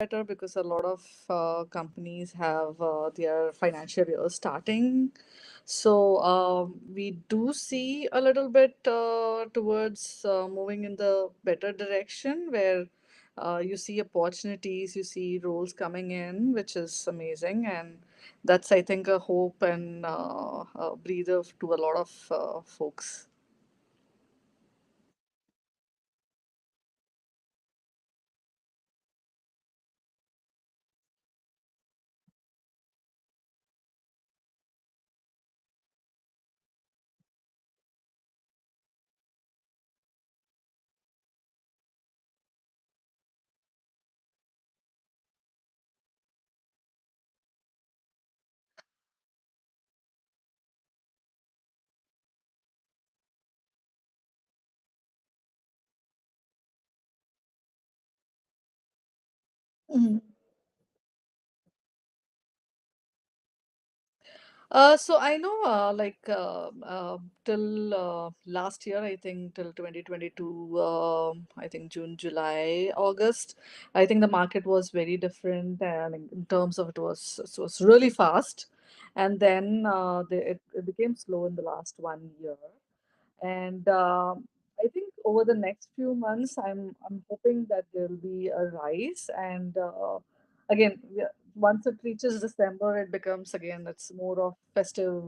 better because a lot of companies have their financial year starting. So we do see a little bit towards moving in the better direction where you see opportunities, you see roles coming in, which is amazing. And that's, I think, a hope and a breather to a lot of folks. So I know, till last year, I think till 2022, I think June, July, August, I think the market was very different, and in terms of it was really fast, and then it became slow in the last 1 year. And I think over the next few months, I'm hoping that there will be a rise. And again, once it reaches December, it becomes again it's more of festive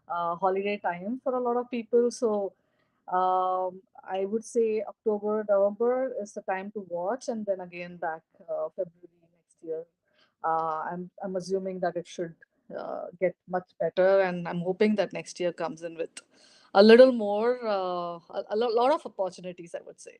holiday time for a lot of people. So I would say October, November is the time to watch, and then again back February next year. I'm assuming that it should get much better, and I'm hoping that next year comes in with a little more, lot of opportunities, I would say.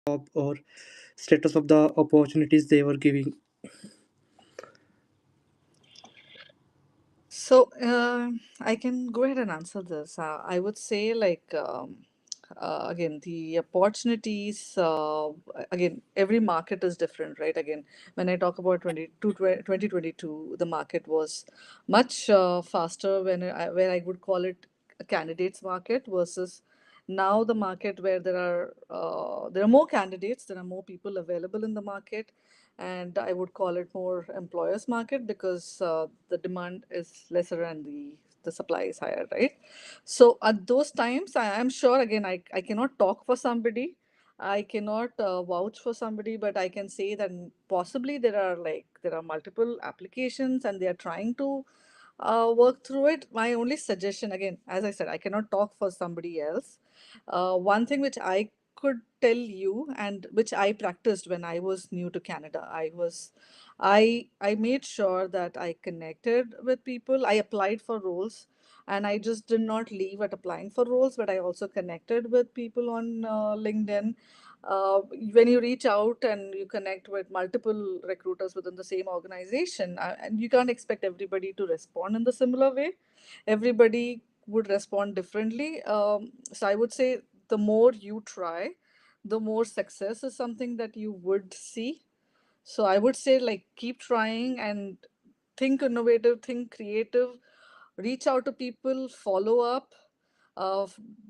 Job or status of the opportunities they were giving. So I can go ahead and answer this. I would say, again, the opportunities, again, every market is different, right? Again, when I talk about 2022, the market was much faster where I would call it a candidates market versus now the market where there are more candidates, there are more people available in the market, and I would call it more employers market because the demand is lesser and the supply is higher, right? So at those times, I am sure again I cannot talk for somebody. I cannot vouch for somebody, but I can say that possibly there are multiple applications and they are trying to work through it. My only suggestion, again, as I said, I cannot talk for somebody else. One thing which I could tell you and which I practiced when I was new to Canada, I made sure that I connected with people. I applied for roles, and I just did not leave at applying for roles, but I also connected with people on LinkedIn. When you reach out and you connect with multiple recruiters within the same organization, and you can't expect everybody to respond in the similar way. Everybody would respond differently. So I would say the more you try, the more success is something that you would see. So I would say, like, keep trying and think innovative, think creative, reach out to people, follow up.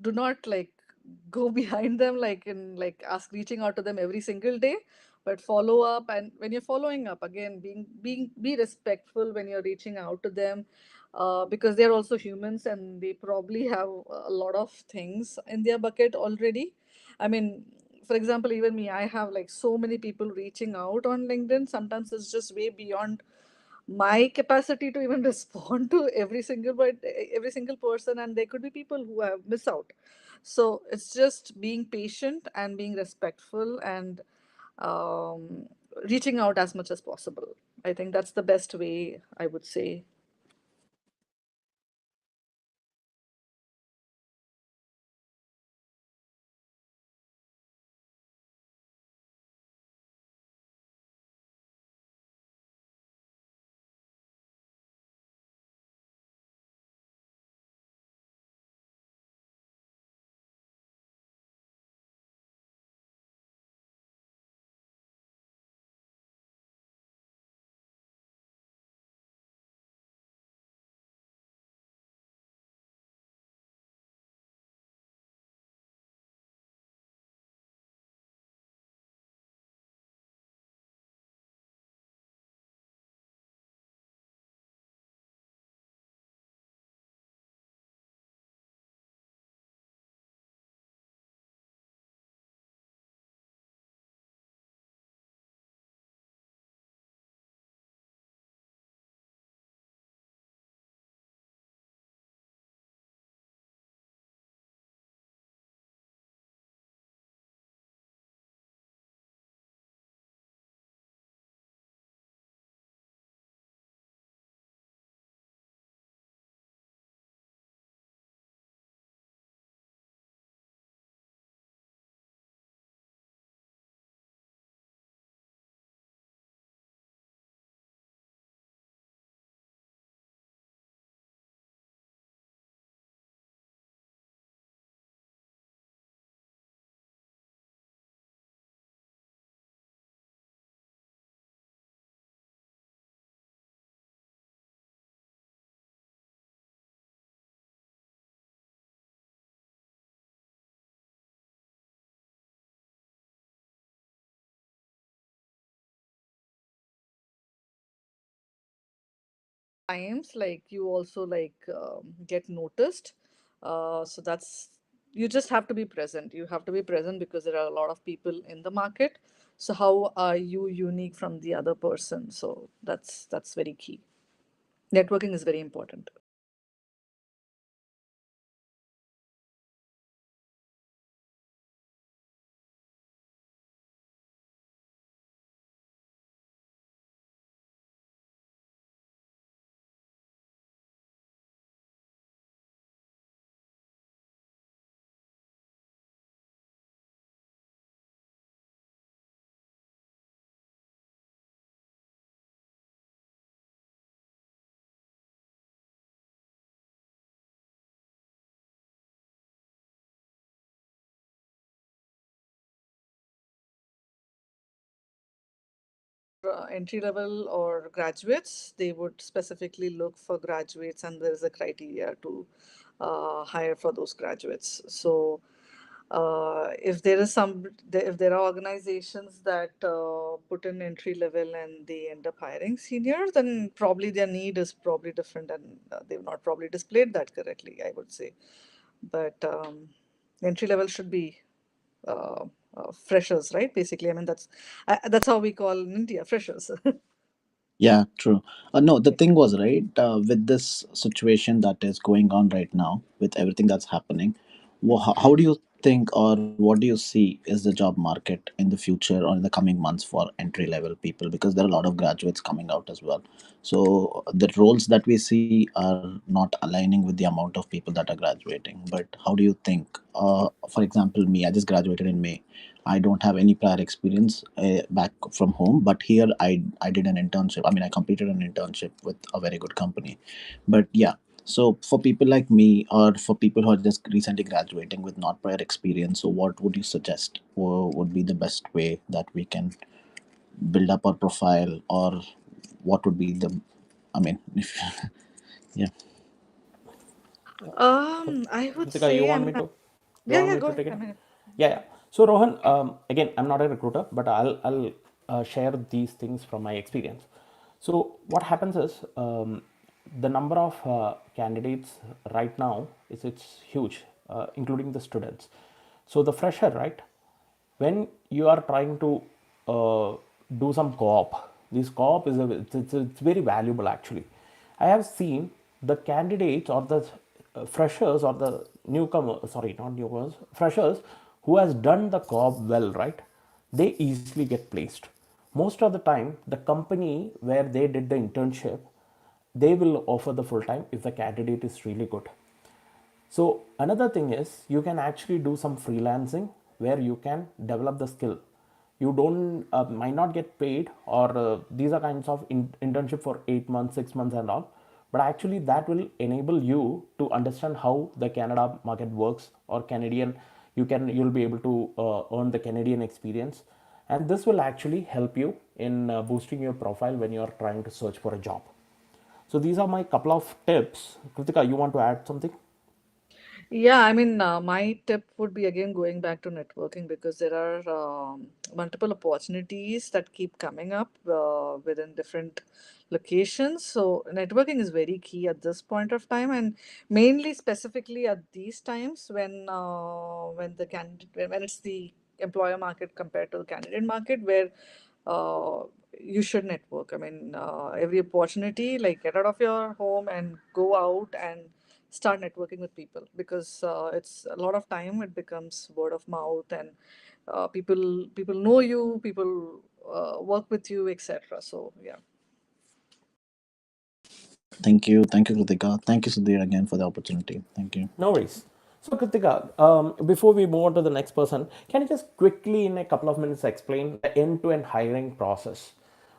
Do not like go behind them, like in like ask reaching out to them every single day, but follow up. And when you're following up, again, be respectful when you're reaching out to them, because they're also humans and they probably have a lot of things in their bucket already. I mean, for example, even me, I have like so many people reaching out on LinkedIn. Sometimes it's just way beyond my capacity to even respond to every single person, and there could be people who have missed out. So it's just being patient and being respectful and um, reaching out as much as possible. I think that's the best way, I would say. Times like you also like get noticed, so that's, you just have to be present. You have to be present because there are a lot of people in the market. So how are you unique from the other person? So that's very key. Networking is very important. Entry level or graduates, they would specifically look for graduates, and there is a criteria to hire for those graduates. So if there is if there are organizations that put in entry level and they end up hiring seniors, then probably their need is probably different, and they've not probably displayed that correctly, I would say. But entry level should be freshers, right? Basically, I mean that's how we call in India freshers. Yeah, true. No, the thing was right with this situation that is going on right now, with everything that's happening. How do you think, or what do you see is the job market in the future or in the coming months for entry level people? Because there are a lot of graduates coming out as well. So the roles that we see are not aligning with the amount of people that are graduating. But how do you think? For example, me, I just graduated in May. I don't have any prior experience back from home, but here I did an internship. I mean, I completed an internship with a very good company. But yeah, so for people like me, or for people who are just recently graduating with not prior experience, so what would you suggest would be the best way that we can build up our profile, or what would be the, I mean, if, yeah. I would Kritika, you say, I want mean, me to? You yeah, want yeah, me go to ahead. take I it? mean, Yeah, yeah. So Rohan, again, I'm not a recruiter, but I'll share these things from my experience. So what happens is the number of candidates right now is it's huge, including the students. So the fresher, right? When you are trying to do some co-op, this co-op is it's very valuable actually. I have seen the candidates or the freshers or the newcomer, sorry, not newcomers, freshers who has done the co-op well, right? They easily get placed. Most of the time, the company where they did the internship, they will offer the full time if the candidate is really good. So another thing is you can actually do some freelancing where you can develop the skill. You don't might not get paid, or these are kinds of internship for 8 months, 6 months, and all. But actually, that will enable you to understand how the Canada market works, or Canadian. You'll be able to earn the Canadian experience, and this will actually help you in boosting your profile when you are trying to search for a job. So these are my couple of tips. Kritika, you want to add something? yeah, I mean, my tip would be again going back to networking because there are multiple opportunities that keep coming up within different locations. So networking is very key at this point of time, and mainly specifically at these times when the candidate when it's the employer market compared to the candidate market where uh, you should network. I mean, every opportunity, like get out of your home and go out and start networking with people because it's a lot of time it becomes word of mouth and people know you, people work with you, etc. So yeah. Thank you, Kritika. Thank you, Sudhir, again for the opportunity. Thank you. No worries. So, Kritika, before we move on to the next person, can you just quickly, in a couple of minutes, explain the end-to-end hiring process?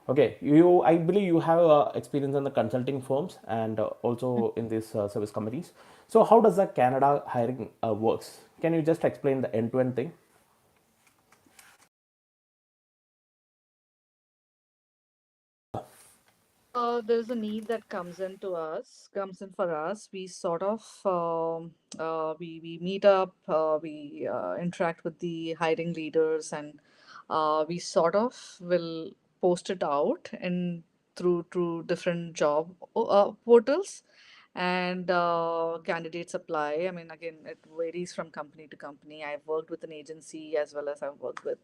Okay, I believe you have experience in the consulting firms and also in these service companies. So, how does the Canada hiring works? Can you just explain the end-to-end thing? There's a need that comes in for us. We sort of we meet up, we interact with the hiring leaders, and we sort of will post it out and through different job portals, and candidates apply. I mean, again, it varies from company to company. I've worked with an agency as well as I've worked with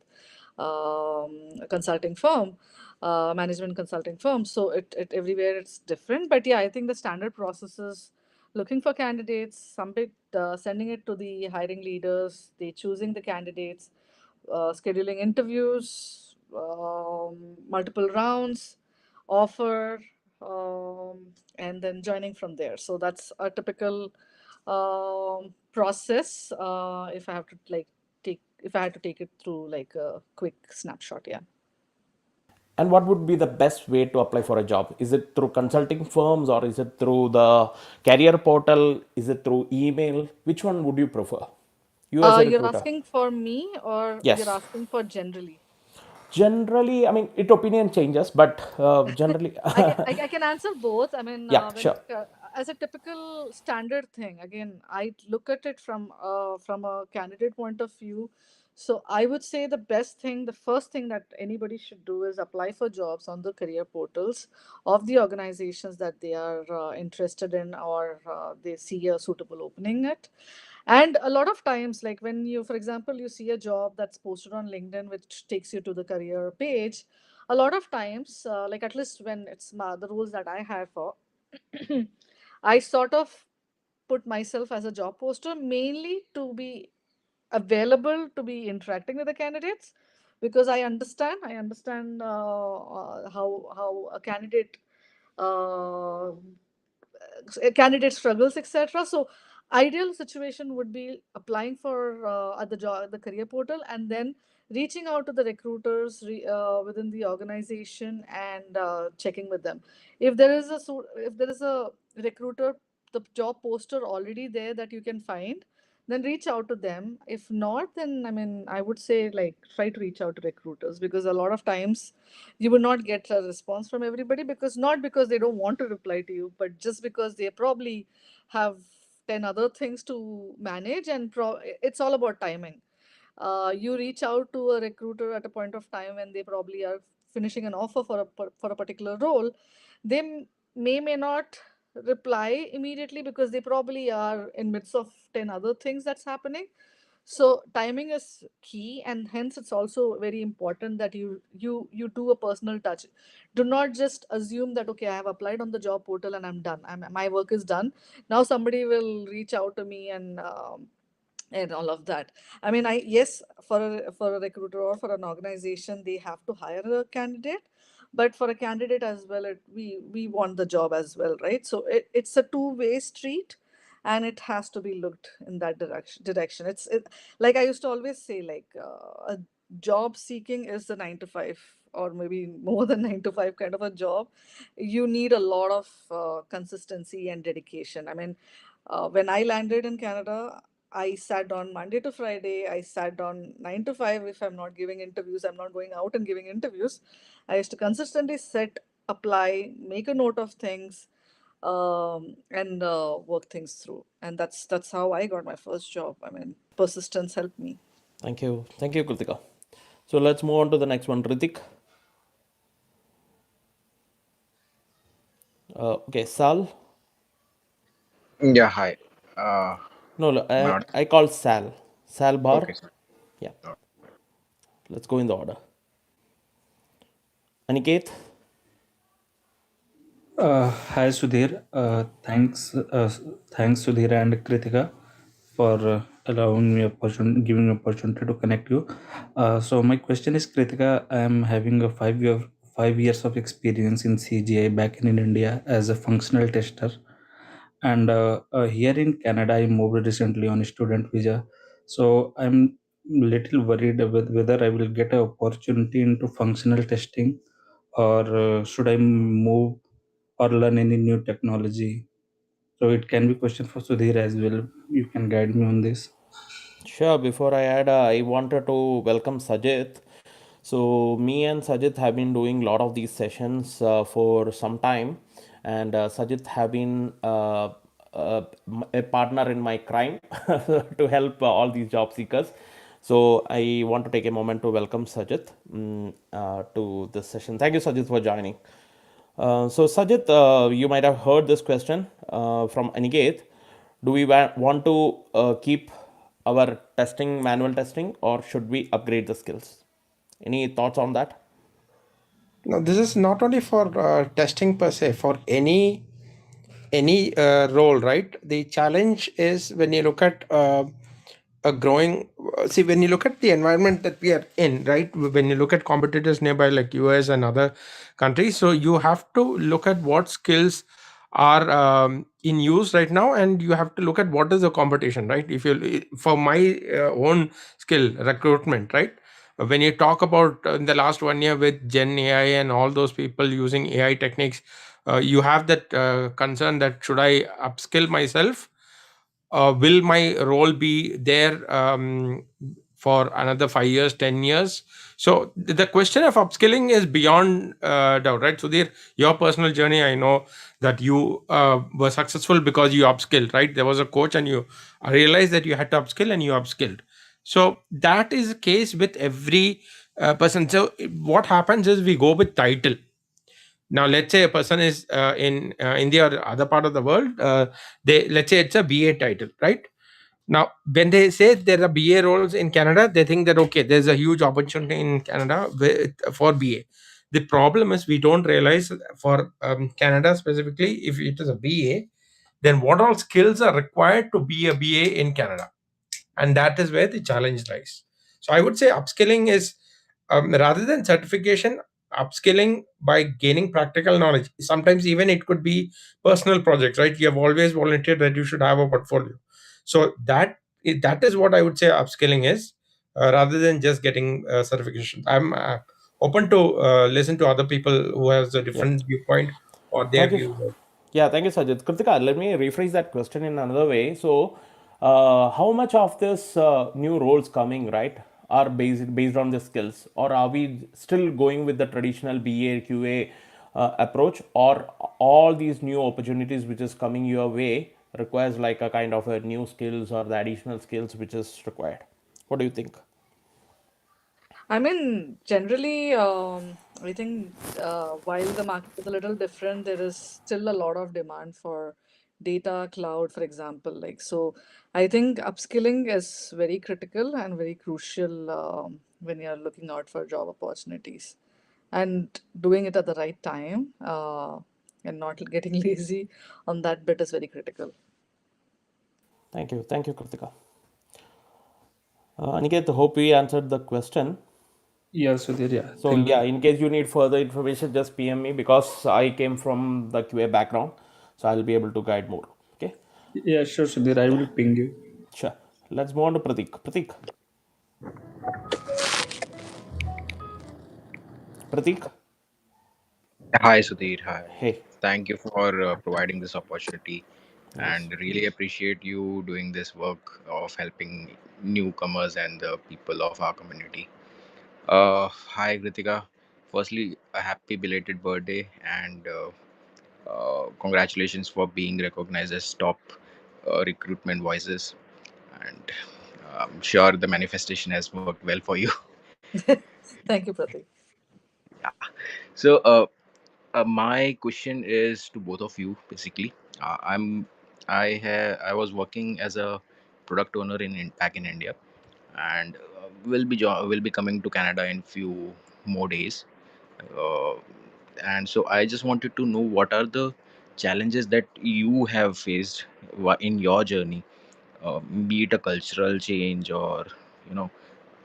a consulting firm, management consulting firm. So it everywhere it's different. But yeah, I think the standard process is looking for candidates, sending it to the hiring leaders, they choosing the candidates, scheduling interviews, multiple rounds, offer, and then joining from there. So that's a typical process. If I have to like take, if I had to take it through like a quick snapshot, yeah. And what would be the best way to apply for a job? Is it through consulting firms, or is it through the career portal? Is it through email? Which one would you prefer? You as a You're recruiter. asking for me or you're Yes. asking for generally? Generally, I mean, it opinion changes, but generally, I can answer both. I mean, yeah, when sure. it as a typical standard thing, again, I look at it from a candidate point of view. So I would say the best thing, the first thing that anybody should do is apply for jobs on the career portals of the organizations that they are interested in, or they see a suitable opening at. And a lot of times, like when you, for example, you see a job that's posted on LinkedIn, which takes you to the career page, a lot of times, like at least when it's the rules that I have for, I sort of put myself as a job poster mainly to be available to be interacting with the candidates, because I understand how uh, a candidate struggles, etc. So ideal situation would be applying for at the job, the career portal, and then reaching out to the recruiters within the organization and checking with them if there is if there is a recruiter, the job poster already there that you can find, then reach out to them. If not, then I mean, I would say like try to reach out to recruiters, because a lot of times you will not get a response from everybody, because not because they don't want to reply to you, but just because they probably have 10 other things to manage, and it's all about timing. You reach out to a recruiter at a point of time when they probably are finishing an offer for for a particular role. They may not reply immediately, because they probably are in midst of 10 other things that's happening. So timing is key, and hence it's also very important that you do a personal touch. Do not just assume that okay, I have applied on the job portal and I'm done. My work is done. Now somebody will reach out to me and all of that. I mean, I yes, for a recruiter or for an organization, they have to hire a candidate, but for a candidate as well, we want the job as well, right? So it's a two-way street, and it has to be looked in that direction. Like I used to always say, like a job seeking is the 9 to 5, or maybe more than 9 to 5 kind of a job. You need a lot of consistency and dedication. I mean, when I landed in Canada, I sat on Monday to Friday. I sat on 9 to 5. If I'm not giving interviews, I'm not going out and giving interviews. I used to consistently set, apply, make a note of things, and work things through. And that's how I got my first job. I mean, persistence helped me. Thank you, Kritika. So let's move on to the next one, Ritik. Okay, Sal. Yeah, hi. Uh, No, no, not I call Sal. Sal Bar. okay. Sir. Yeah, let's go in the order. Aniket. Hi Sudhir. Thanks Sudhir and Kritika for allowing me giving me opportunity to connect you. So my question is, Kritika, I am having a 5 years of experience in CGI back in India as a functional tester, and here in Canada I moved recently on a student visa. So I'm little worried with whether I will get an opportunity into functional testing, or should I move or learn any new technology. So it can be question for Sudhir as well. You can guide me on this. Sure, before I add, I wanted to welcome Sajid. So, me and Sajid have been doing a lot of these sessions for some time, and Sajid have been a partner in my crime to help all these job seekers. So, I want to take a moment to welcome Sajid to this session. Thank you, Sajid, for joining. So, Sajid, you might have heard this question from Aniket. Do we want to keep our testing, manual testing, or should we upgrade the skills? Any thoughts on that? No, this is not only for testing per se, for any role, right? The challenge is when you look at a growing see, when you look at the environment that we are in, right? When you look at competitors nearby like US and other countries, so you have to look at what skills are in use right now, and you have to look at what is the competition, right? If you For my own skill, recruitment, right? When you talk about in the last 1 year with Gen AI and all those people using AI techniques, you have that concern that should I upskill myself? Will my role be there for another 5 years, 10 years? So the question of upskilling is beyond doubt, right? So there, your personal journey, I know that you were successful because you upskilled, right? There was a coach, and you realized that you had to upskill, and you upskilled. So that is the case with every person. So what happens is we go with title. Now let's say a person is in India or other part of the world, they, let's say it's a BA title, right? Now when they say there are BA roles in Canada, they think that okay, there's a huge opportunity in Canada for BA. The problem is we don't realize for Canada specifically, if it is a BA, then what all skills are required to be a BA in Canada, and that is where the challenge lies. So I would say upskilling is, rather than certification, upskilling by gaining practical knowledge. Sometimes even it could be personal projects, right? You have always volunteered that you should have a portfolio. So that is what I would say upskilling is, rather than just getting certification. I'm open to listen to other people who has a Yeah. different viewpoint or their Thank you. views. Yeah, thank you, Sajid. Kritika, let me rephrase that question in another way. So, how much of this new roles coming, right, are based on the skills, or are we still going with the traditional BA QA approach, or all these new opportunities which is coming your way requires like a kind of a new skills or the additional skills which is required? What do you think? I mean, generally, I think while the market is a little different, there is still a lot of demand for data cloud, for example. Like, so I think upskilling is very critical and very crucial when you're looking out for job opportunities. And doing it at the right time and not getting lazy on that bit is very critical. Thank you, Kritika. Aniket, hope we answered the question. Yeah, Sudhir, yeah. So Thank yeah, you. in case you need further information, just PM me because I came from the QA background, so I'll be able to guide more. Okay, Yeah, sure, Sudhir. I will ping you. sure. Let's move on to Pratik. Pratik, Pratik. Hi, Sudhir. Hi. Hey, Thank you for providing this opportunity yes. and really appreciate you doing this work of helping newcomers and the people of our community. Hi, Kritika. Firstly, a happy belated birthday and congratulations for being recognized as top recruitment voices. And I'm sure the manifestation has worked well for you. Thank you, Pratik. Yeah. So, my question is to both of you. Basically, I was working as a product owner back in India, and will be coming to Canada in few more days. Uh, and so I just wanted to know what are the challenges that you have faced in your journey, be it a cultural change or you know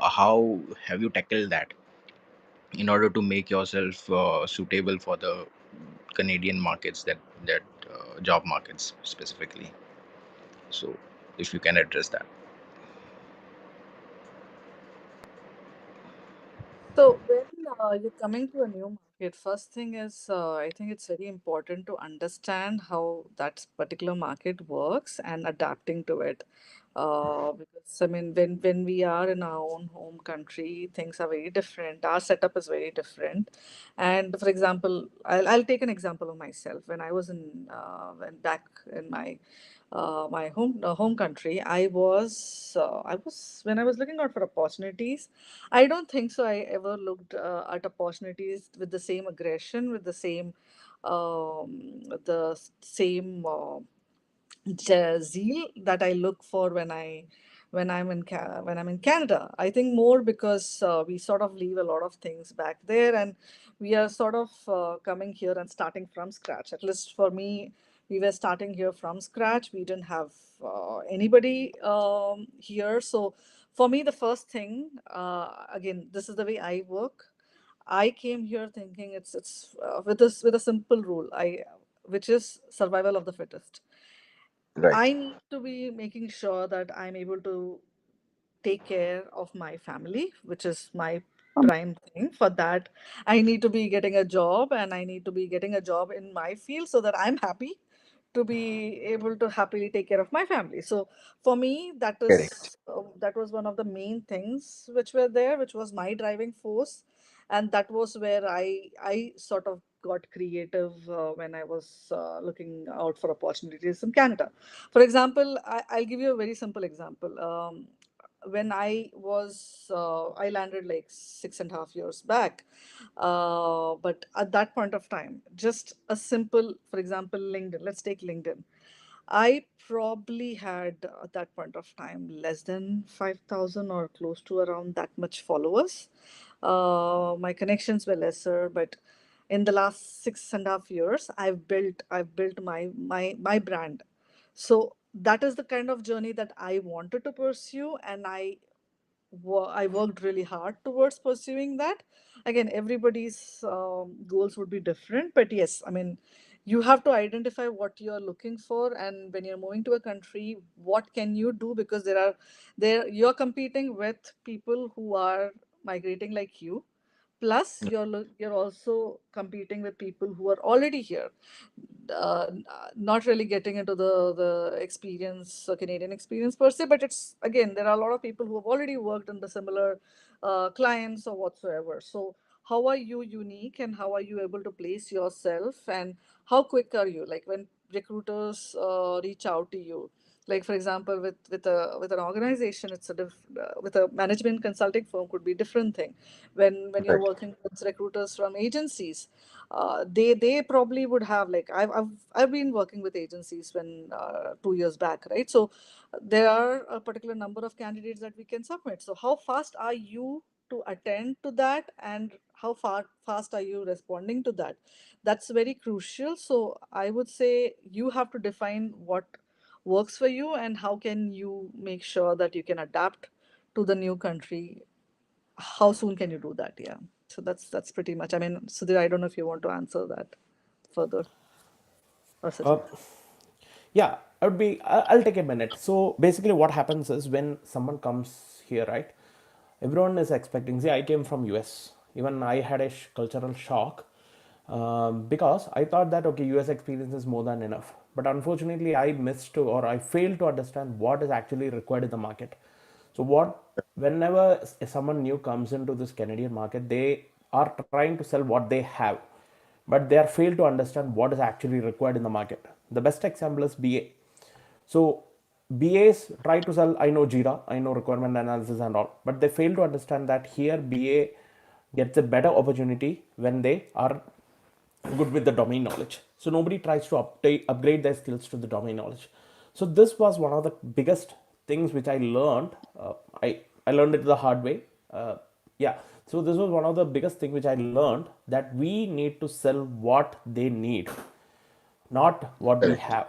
how have you tackled that in order to make yourself suitable for the Canadian markets, that job markets specifically. So, if you can address that. So when you're coming to a new market, first thing is I think it's very important to understand how that particular market works and adapting to it. Because I mean, when we are in our own home country, things are very different. Our setup is very different. And for example, I'll take an example of myself. When I was when back in my home country, I was when I was looking out for opportunities. I don't think so. I ever looked at opportunities with the same aggression, with the same zeal that I look for when I'm in Canada. I think more because we sort of leave a lot of things back there, and we are sort of coming here and starting from scratch. At least for me, we were starting here from scratch. We didn't have anybody here, so for me, the first thing, again, this is the way I work. I came here thinking it's with a simple rule, I which is survival of the fittest. Right. I need to be making sure that I'm able to take care of my family, which is my prime thing. For that, I need to be getting a job, and I need to be getting a job in my field so that I'm happy to be able to happily take care of my family. So for me, Correct. that was one of the main things which were there, which was my driving force, and that was where I sort of got creative when I was looking out for opportunities in Canada. For example, I'll give you a very simple example. when I landed like 6.5 years back. But at that point of time, just a simple, for example, LinkedIn. Let's take LinkedIn. I probably had at that point of time less than 5,000 or close to around that much followers. My connections were lesser, but in the last 6.5 years, I've built my brand. So that is the kind of journey that I wanted to pursue, and I worked really hard towards pursuing that. Again, everybody's goals would be different, but yes, I mean, you have to identify what you're looking for, and when you're moving to a country, what can you do? Because you're competing with people who are migrating like you. Plus, you're also competing with people who are already here, not really getting into the experience, Canadian experience per se, but it's again there are a lot of people who have already worked in the similar clients or whatsoever. So how are you unique, and how are you able to place yourself, and how quick are you? Like when recruiters reach out to you, like for example with an organization, with a management consulting firm could be different thing. When you're Right. working with recruiters from agencies, they probably would have, like I've been working with agencies when 2 years back, right? So there are a particular number of candidates that we can submit. So how fast are you to attend to that, and how fast are you responding to that? That's very crucial. So I would say you have to define what works for you, and how can you make sure that you can adapt to the new country. How soon can you do that? Yeah. So that's pretty much. I mean, Sudhir, I don't know if you want to answer that further, or Uh, Sajid. yeah, I'll take a minute. So basically, what happens is when someone comes here, right? Everyone is expecting. See, I came from US. Even I had a cultural shock, because I thought that okay, US experience is more than enough. But unfortunately, I missed to, or I failed to understand what is actually required in the market. So whenever someone new comes into this Canadian market, they are trying to sell what they have, but they are failed to understand what is actually required in the market. The best example is BA. So BAs try to sell, I know Jira, I know requirement analysis and all, but they fail to understand that here BA gets a better opportunity when they are good with the domain knowledge. So nobody tries to upgrade their skills to the domain knowledge. So this was one of the biggest things which I learned. I learned it the hard way. Yeah. So this was one of the biggest thing which I learned, that we need to sell what they need, not what we Correct. have.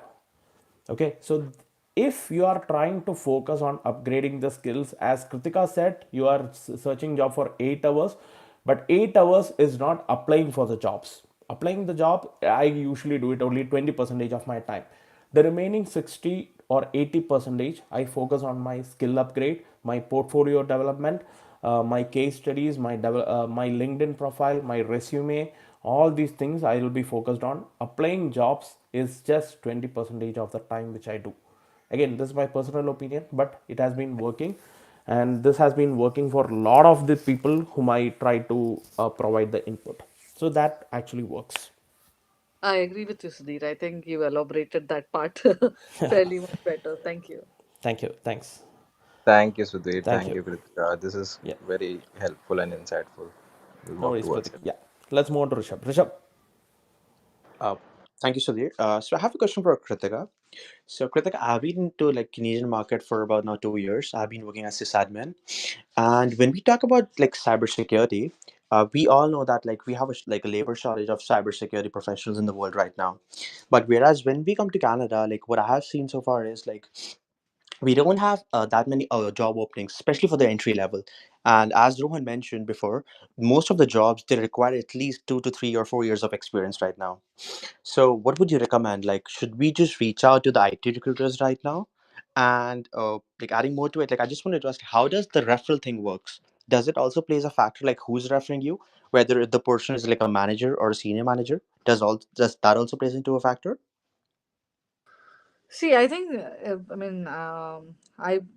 Okay, so if you are trying to focus on upgrading the skills, as Kritika said, you are searching job for 8 hours, but 8 hours is not applying for the jobs. Applying the job, I usually do it only 20% of my time. The remaining 60 or 80% I focus on my skill upgrade, my portfolio development, my case studies, my LinkedIn profile, my resume. All these things I will be focused on. Applying jobs is just 20% of the time which I do. Again, this is my personal opinion, but it has been working, and this has been working for a lot of the people whom I try to provide the input. So that actually works. I agree with you, Sudhir. I think you elaborated that part fairly much better. Thank you. Thank you. Thanks. Thank you, Sudhir. Thank Thank you. you, Kritika. This is Yeah. very helpful and insightful. We'll No work worries, towards Kritik. it. Yeah. Let's move on to Rishabh. Rishabh. Uh, Thank you, Sudhir. So I have a question for Kritika. So Kritika, I've been into like Canadian market for about now 2 years. I've been working as sysadmin, and when we talk about like cybersecurity, we all know that like we have like a labor shortage of cybersecurity professionals in the world right now. But whereas when we come to Canada, like what I have seen so far is like we don't have that many job openings, especially for the entry level. And as Rohan mentioned before, most of the jobs they require at least 2 to 3 or 4 years of experience right now. So, what would you recommend? Like, should we just reach out to the IT recruiters right now? And like adding more to it, like I just wanted to ask, how does the referral thing works? Does it also plays a factor, like who's referring you, whether the person is like a manager or a senior manager? Does that also plays into a factor? See, I think, I mean,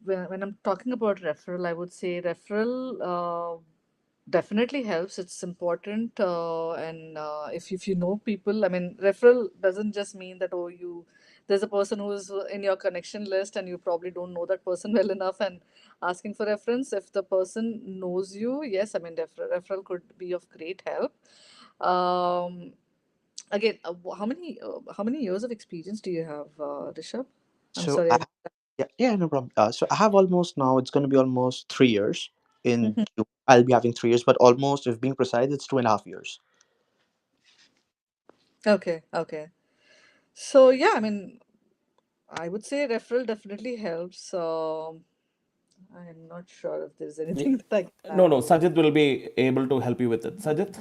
when I'm talking about referral, I would say referral definitely helps. It's important, and if you know people, I mean, referral doesn't just mean that, oh, you there's a person who's in your connection list and you probably don't know that person well enough and asking for reference. If the person knows you, yes, I mean, referral could be of great help. Um, Again, how many years of experience do you have, Rishabh? I'm So sorry. yeah, yeah, no problem. So I have almost now. It's going to be almost 3 years. In Mhm. I'll be having 3 years, but almost, if being precise, it's 2.5 years. Okay, okay. So yeah, I mean, I would say referral definitely helps. I'm not sure if there's anything that I can No, add. no, Sajid will be able to help you with it. Sajid?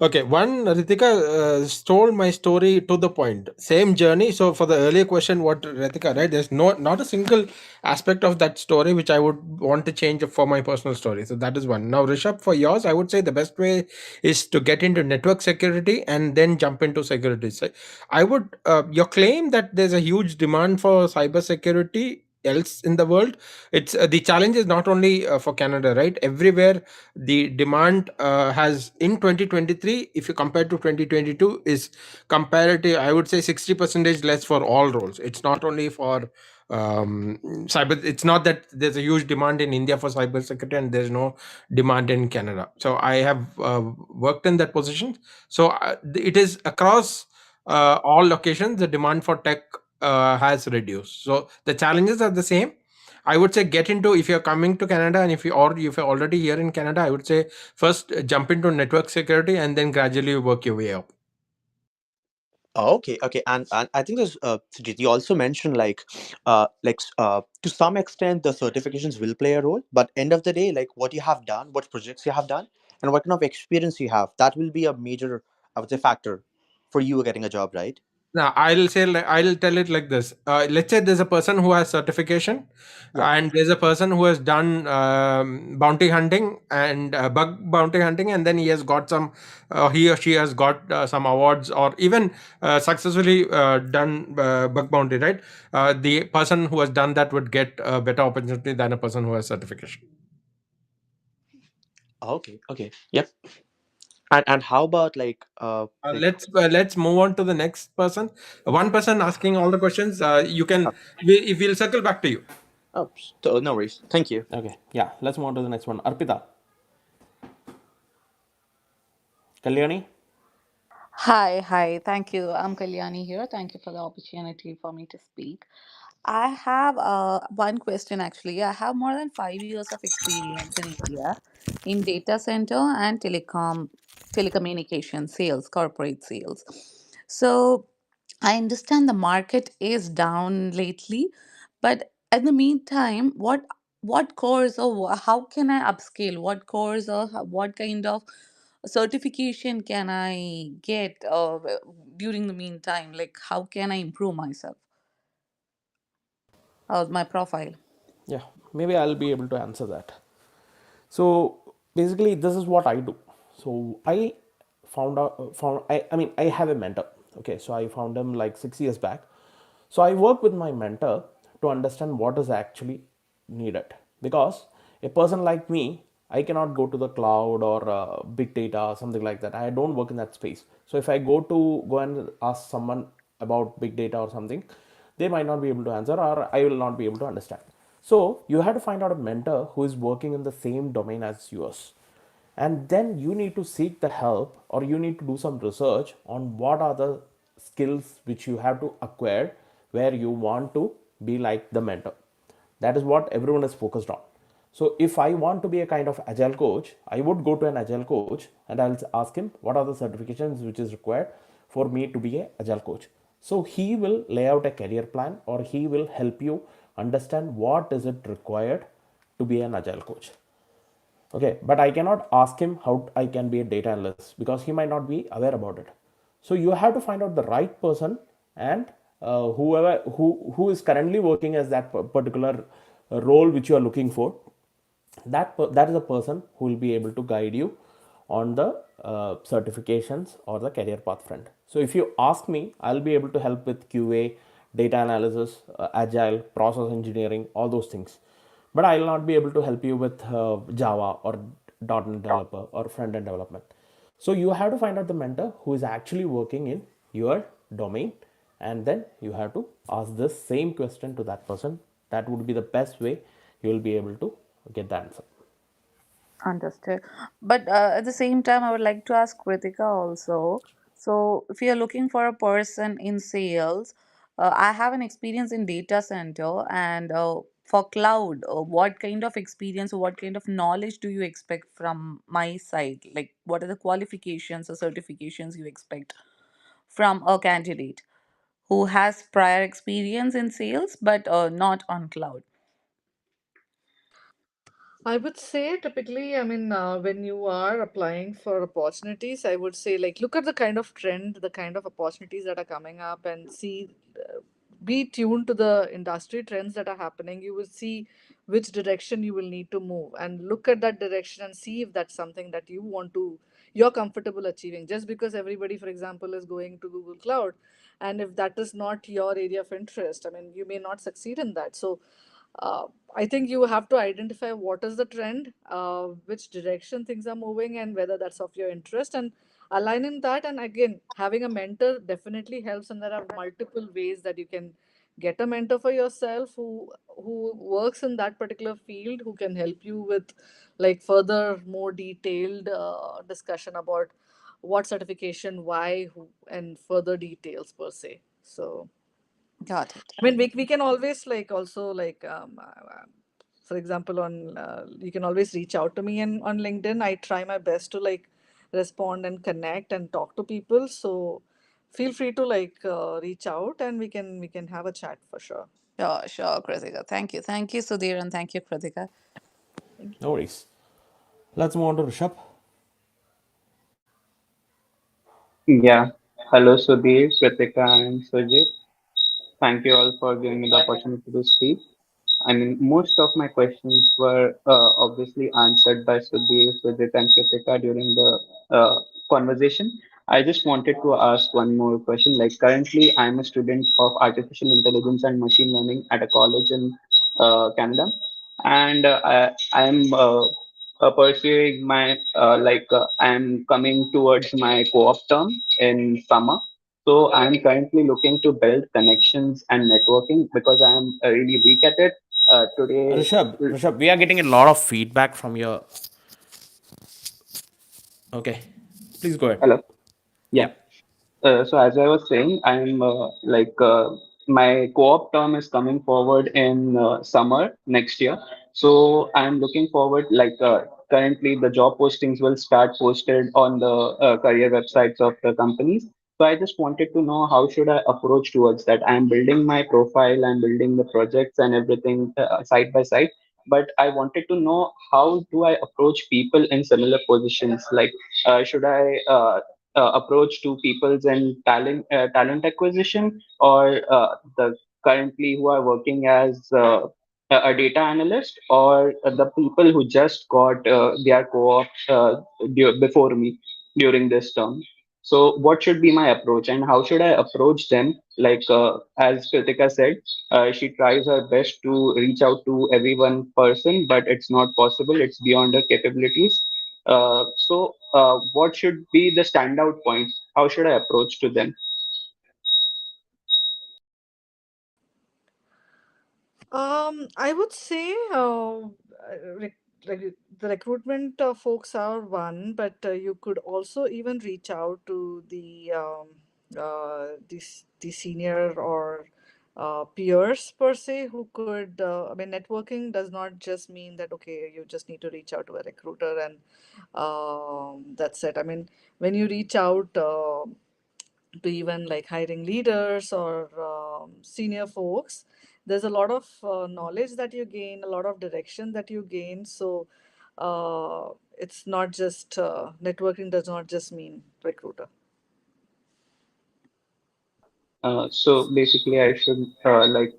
Okay, one Ritika stole my story to the point. Same journey. So for the earlier question, what Ritika, right? There's not a single aspect of that story which I would want to change for my personal story. So that is one. Now, Rishabh, for yours, I would say the best way is to get into network security and then jump into security. So I would your claim that there's a huge demand for cybersecurity else in the world. It's the challenge is not only for Canada, right? Everywhere the demand has in 2023, if you compare to 2022, is comparative, I would say 60 percentage less for all roles. It's not only for cyber. It's not that there's a huge demand in India for cybersecurity and there's no demand in Canada. So I have worked in that position. So it is across all locations the demand for tech has reduced. So the challenges are the same. I would say get into, if you're coming to Canada and if you're already here in Canada, I would say first jump into network security and then gradually work your way up. Oh, okay, okay, and I think there's Sujit, you also mentioned to some extent the certifications will play a role, but end of the day, like what you have done, what projects you have done, and what kind of experience you have, that will be a major, I would say, factor for you getting a job, right? Now, I'll tell it like this. Let's say there's a person who has certification, Yeah. and there's a person who has done bounty hunting and bug bounty hunting, and then he has got some, he or she has got some awards, or even successfully done bug bounty. Right, the person who has done that would get a better opportunity than a person who has certification. Okay, okay, yep. And how about Let's move on to the next person. One person asking all the questions. You can, if we'll circle back to you. oh, so no worries. Thank you. Okay, yeah, let's move on to the next one. Arpita. Kalyani? Hi. Thank you. I'm Kalyani here. Thank you for the opportunity for me to speak. I have one question actually. I have more than 5 years of experience in India in data center and telecommunication sales, corporate sales. So I understand the market is down lately, but in the meantime, what course or how can I upscale? What course or what kind of certification can I get during the meantime? Like, how can I improve myself? My profile. Yeah, maybe I'll be able to answer that. So basically, this is what I do. So I I mean, I have a mentor. Okay, so I found him like 6 years back. So I work with my mentor to understand what is actually needed, because a person like me, I cannot go to the cloud or big data or something like that. I don't work in that space. So if I go and ask someone about big data or something, they might not be able to answer, or I will not be able to understand. So you have to find out a mentor who is working in the same domain as yours. And then you need to seek the help, or you need to do some research on what are the skills which you have to acquire where you want to be like the mentor. That is what everyone is focused on. So if I want to be a kind of agile coach, I would go to an agile coach and I'll ask him what are the certifications which is required for me to be a agile coach. So he will lay out a career plan, or he will help you understand what is it required to be an agile coach. Okay, but I cannot ask him how I can be a data analyst, because he might not be aware about it. So you have to find out the right person, and who is currently working as that particular role which you are looking for. That is a person who will be able to guide you on the certifications or the career path front. So if you ask me, I'll be able to help with QA, data analysis, agile, process engineering, all those things. But I will not be able to help you with Java or .NET developer or front end development. So you have to find out the mentor who is actually working in your domain, and then you have to ask this same question to that person. That would be the best way you will be able to get the answer. Understood. But at the same time, I would like to ask Kritika also. So, if you're looking for a person in sales, I have an experience in data center, and for cloud, what kind of experience or what kind of knowledge do you expect from my side? Like, what are the qualifications or certifications you expect from a candidate who has prior experience in sales but not on cloud? I would say typically, I mean, when you are applying for opportunities, I would say like look at the kind of trend, the kind of opportunities that are coming up, and see, be tuned to the industry trends that are happening. You will see which direction you will need to move, and look at that direction and see if that's something that you're comfortable achieving. Just because everybody, for example, is going to Google Cloud, and if that is not your area of interest, I mean, you may not succeed in that. So uh, I think you have to identify what is the trend, which direction things are moving, and whether that's of your interest, and align in that. And again, having a mentor definitely helps, and there are multiple ways that you can get a mentor for yourself who works in that particular field, who can help you with like further more detailed discussion about what certification, why, who, and further details per se. So Got it. I mean, we can always like also like for example, on you can always reach out to me and on LinkedIn. I try my best to like respond and connect and talk to people. So feel free to like reach out and we can have a chat for sure. Sure, sure, Kritika. Thank you. Thank you, Sudhir, and thank you, Kritika. Thank you. No worries. Let's move on to Rishabh. Yeah. Hello, Sudhir, Kritika, and Sujit. Thank you all for giving me the opportunity to speak. I mean, most of my questions were obviously answered by Sudhir, Sujit, and Kritika during the conversation. I just wanted to ask one more question. Like, currently, I'm a student of artificial intelligence and machine learning at a college in Canada, and I'm pursuing my I'm coming towards my co-op term in summer. So I'm currently looking to build connections and networking because I'm really weak at it. Today, Rishabh, we are getting a lot of feedback from your. Okay, please go ahead. hello. Yeah. Yeah. So as I was saying, my co-op term is coming forward in summer next year. So I'm looking forward. Currently, the job postings will start posted on the career websites of the companies. So I just wanted to know how should I approach towards that. I'm building my profile, I'm building the projects and everything side by side. But I wanted to know how do I approach people in similar positions? Like, should I approach to people's and talent acquisition or the currently who are working as a data analyst or the people who just got their co-op before me during this term. So what should be my approach and how should I approach them? As Kritika said, she tries her best to reach out to every one person, but it's not possible. It's beyond her capabilities. What should be the standout points? How should I approach to them? I would say like the recruitment folks are one, but you could also even reach out to the senior or peers per se who could. I mean, networking does not just mean that okay, you just need to reach out to a recruiter and that's it. I mean, when you reach out. To even like hiring leaders or senior folks, there's a lot of knowledge that you gain, a lot of direction that you gain. So it's not just networking does not just mean recruiter. So basically, I should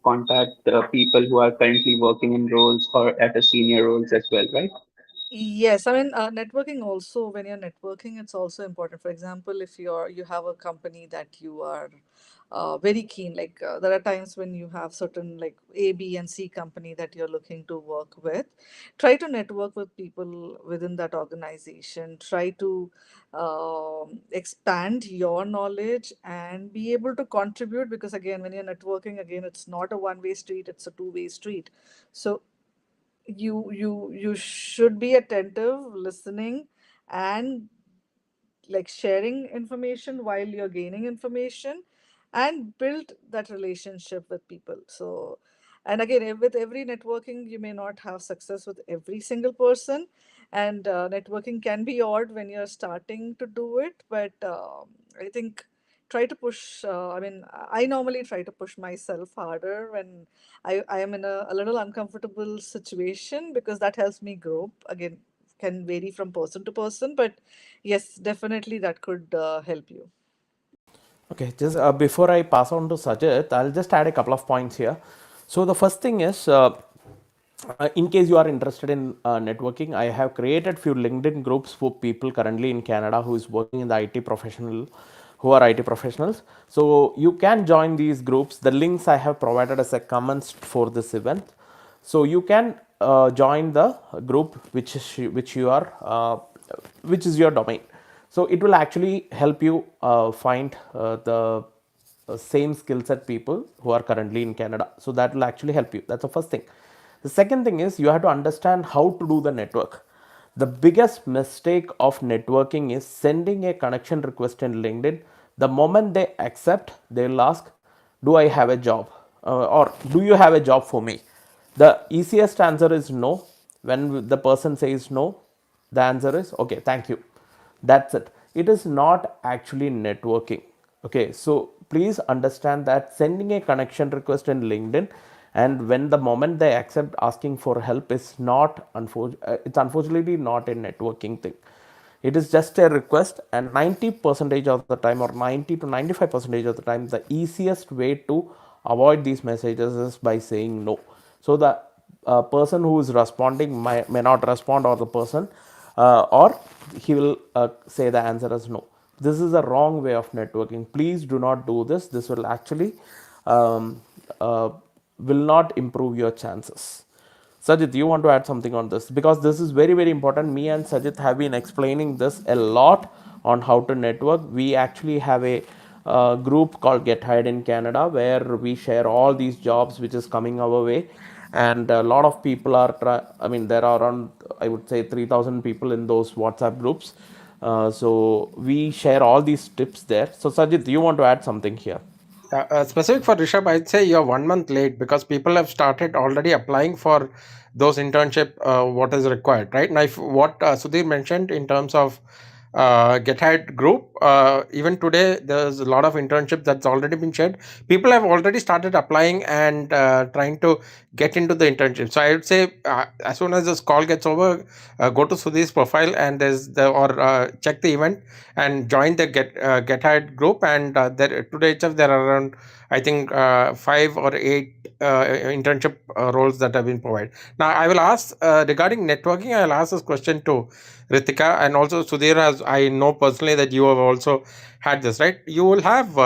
contact people who are currently working in roles or at a senior roles as well, right? Yes, I mean, networking also, when you're networking, it's also important. For example, if you have a company that you are very keen, like there are times when you have certain like A, B, and C company that you're looking to work with, try to network with people within that organization. Try to expand your knowledge and be able to contribute, because again, when you're networking, again, it's not a one-way street, it's a two-way street. So you should be attentive, listening, and like sharing information while you're gaining information, and build that relationship with people. So, and again, with every networking, you may not have success with every single person, and networking can be odd when you're starting to do it. But I think try to push. I mean, I normally try to push myself harder when I am in a little uncomfortable situation, because that helps me grow. Again, can vary from person to person, but yes, definitely that could help you. Okay, just before I pass on to Sajid, I'll just add a couple of points here. So the first thing is, in case you are interested in networking, I have created few LinkedIn groups for people currently in Canada who is working in the IT professional, who are IT professionals. So you can join these groups. The links I have provided as a comments for this event. So you can join the group which you are which is your domain. So it will actually help you find the same skill set people who are currently in Canada. So that will actually help you. That's the first thing. The second thing is you have to understand how to do the network. The biggest mistake of networking is sending a connection request in LinkedIn. The moment they accept, they'll ask, do I have a job? Or do you have a job for me? The easiest answer is no. When the person says no, the answer is okay, thank you. That's it. It is not actually networking. Okay, so please understand that sending a connection request in LinkedIn, and when the moment they accept asking for help is not it's unfortunately not a networking thing. It is just a request, and 90 percentage of the time, or 90 to 95 percentage of the time, the easiest way to avoid these messages is by saying no. So the person who is responding may not respond, or the person or he will say the answer as no. This is a wrong way of networking. Please do not do this. This will actually um, uh, will not improve your chances. Sajid, you want to add something on this? Because this is very, very important. Me and Sajid have been explaining this a lot on how to network. We actually have a group called Get Hired in Canada, where we share all these jobs which is coming our way. And a lot of people are, I mean, there are around, I would say, 3,000 people in those WhatsApp groups. So we share all these tips there. So, Sajid, you want to add something here? Specific for Rishabh, I'd say you're 1 month late because people have started already applying for those internship. What is required, right? Now, if what Sudhir mentioned in terms of Get Hired group, even today there's a lot of internship that's already been shared. People have already started applying and trying to get into the internship. So I would say as soon as this call gets over, go to Sudhir's profile and there's the or check the event and join the Get Hired group. And there today itself there are around, I think, 5 or 8 internship roles that have been provided. Now I will ask regarding networking. I'll ask this question to Ritika and also Sudhir, as I know personally that you have also had this, right? You will have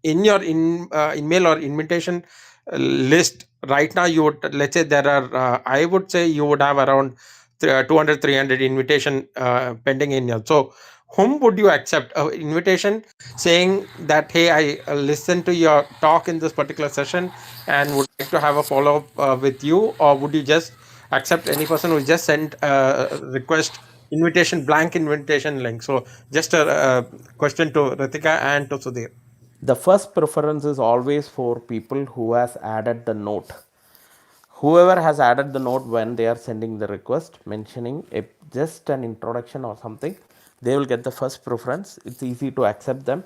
in your email or invitation list right now. You would, let's say there are I would say you would have around 200 300 invitation pending in your. So whom would you accept an invitation saying that, hey, I listened to your talk in this particular session and would like to have a follow up with you? Or would you just accept any person who just sent a request invitation, blank invitation link? So just a question to Ritika and to Sudhir. The first preference is always for people who has added the note. Whoever has added the note when they are sending the request mentioning just an introduction or something, they will get the first preference. It's easy to accept them.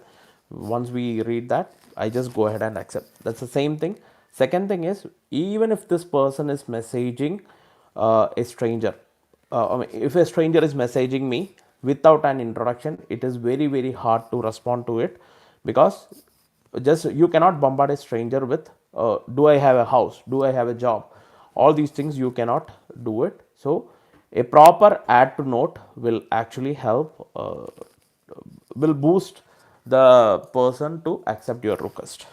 Once we read that, I just go ahead and accept. That's the same thing. Second thing is, even if this person is messaging a stranger, I mean, if a stranger is messaging me without an introduction, it is very, very hard to respond to it, because just you cannot bombard a stranger with do I have a house, do I have a job, all these things you cannot do it. So A proper add to note will actually help, will boost the person to accept your request.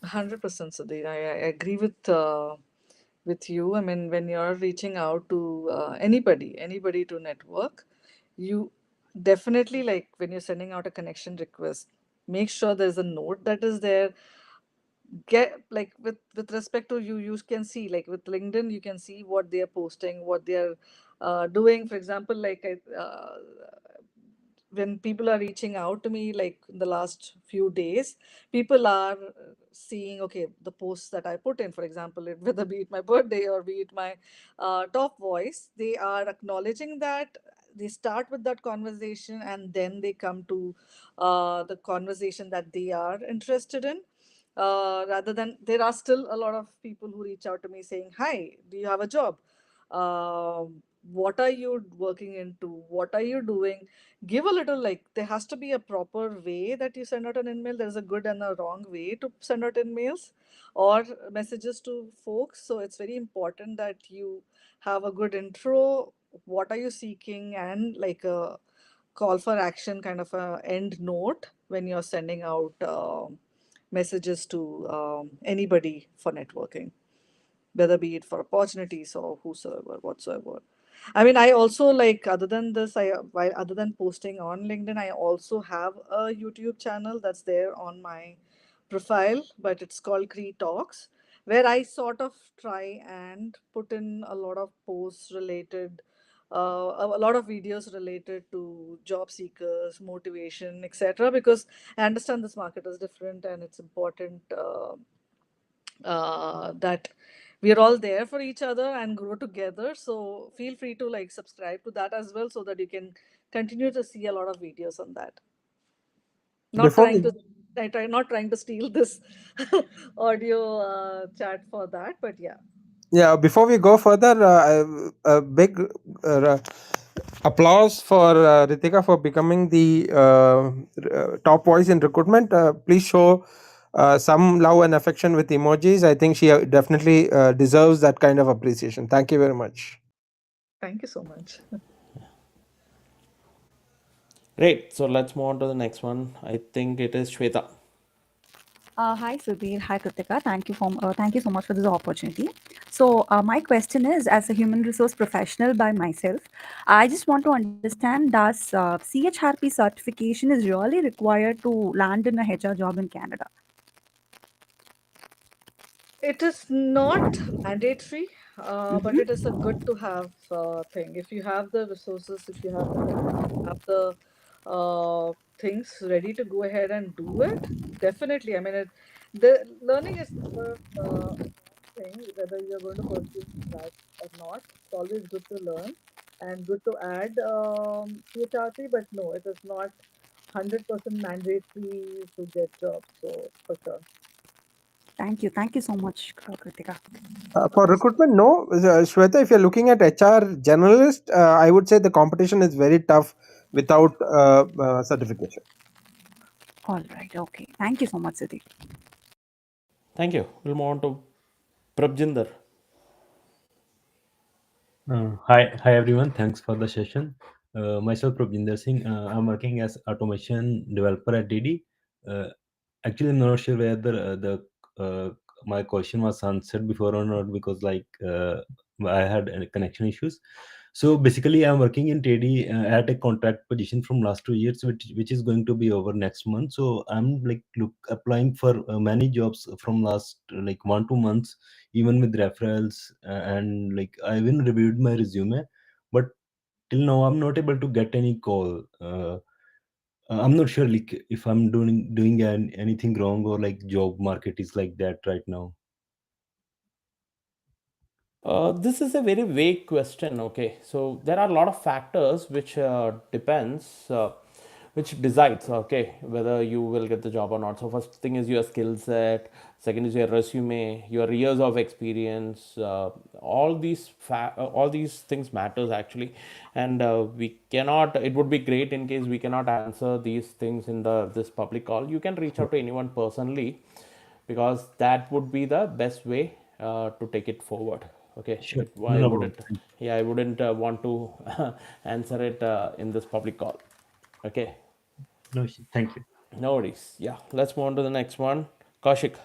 100% Sudhir. I agree with you. I mean, when you're reaching out to anybody to network, you definitely, like when you're sending out a connection request, make sure there's a note that is there. Get like with respect to you, you can see like with LinkedIn, you can see what they are posting, what they are doing. For example, when people are reaching out to me like in the last few days, people are seeing, okay, the posts that I put in, for example, whether be it my birthday or be it my top voice, they are acknowledging that. They start with that conversation and then they come to the conversation that they are interested in. Rather than, there are still a lot of people who reach out to me saying, hi, do you have a job? What are you working into? What are you doing? Give a little, like there has to be a proper way that you send out an email. There's a good and a wrong way to send out emails or messages to folks. So it's very important that you have a good intro. What are you seeking? And like a call for action kind of a end note when you're sending out messages to anybody for networking, whether be it for opportunities or whosoever, whatsoever. I mean, I also like, other than this, while other than posting on LinkedIn, I also have a YouTube channel that's there on my profile, but it's called Cree Talks, where I sort of try and put in a lot of posts related, a lot of videos related to job seekers, motivation, etc. Because I understand this market is different and it's important that we are all there for each other and grow together. So feel free to like subscribe to that as well so that you can continue to see a lot of videos on that. Not Before trying we to I try not trying to steal this audio chat for that, but yeah. Yeah, before we go further, a big applause for Ritika for becoming the top voice in recruitment. Please show some love and affection with emojis. I think she definitely deserves that kind of appreciation. Thank you very much. Thank you so much. Great. So let's move on to the next one. I think it is Shweta. Hi Sudhir, hi Kritika. Thank you so much for this opportunity. So my question is, as a human resource professional by myself, I just want to understand: does CHRP certification is really required to land in a HR job in Canada? It is not mandatory, but it Mm-hmm. is a good to have thing. If you have the resources, if you have the connect, have the things ready to go ahead and do it, definitely. I mean, the learning is never a wrong thing, whether you're going to pursue that or not. It's always good to learn and good to add CHRP, but no, it is not 100% mandatory to get jobs. So for sure. Thank you so much, Kritika. For recruitment, no. Shweta, if you're looking at HR generalist, I would say the competition is very tough without certification. All right, okay. Thank you so much, Sudhir. Thank you. We'll move on to Prabjinder. Hi everyone. Thanks for the session. Myself, Prabhinder Singh. I'm working as automation developer at DD. Uh, Actually, I'm not sure whether the my question was answered before or not, because I had connection issues. So basically, I'm working in TD at a contract position from last 2 years, which is going to be over next month. So I'm like applying for many jobs from last 1 2 months, even with referrals, and like I even reviewed my resume, but till now I'm not able to get any call. I'm not sure like if I'm doing anything wrong, or like job market is like that right now. This is a very vague question. Okay, so there are a lot of factors which depends, which decides, okay, whether you will get the job or not. So first thing is your skill set. Second is your resume, your years of experience. All these things matters actually, and we cannot. It would be great in case we cannot answer these things in the this public call. You can reach out to anyone personally, because that would be the best way to take it forward. Okay, Sure. I No problem. wouldn't, yeah, I wouldn't want to answer it in this public call. Okay, No issue. Thank you. no worries. Yeah, let's move on to the next one. Kaushik.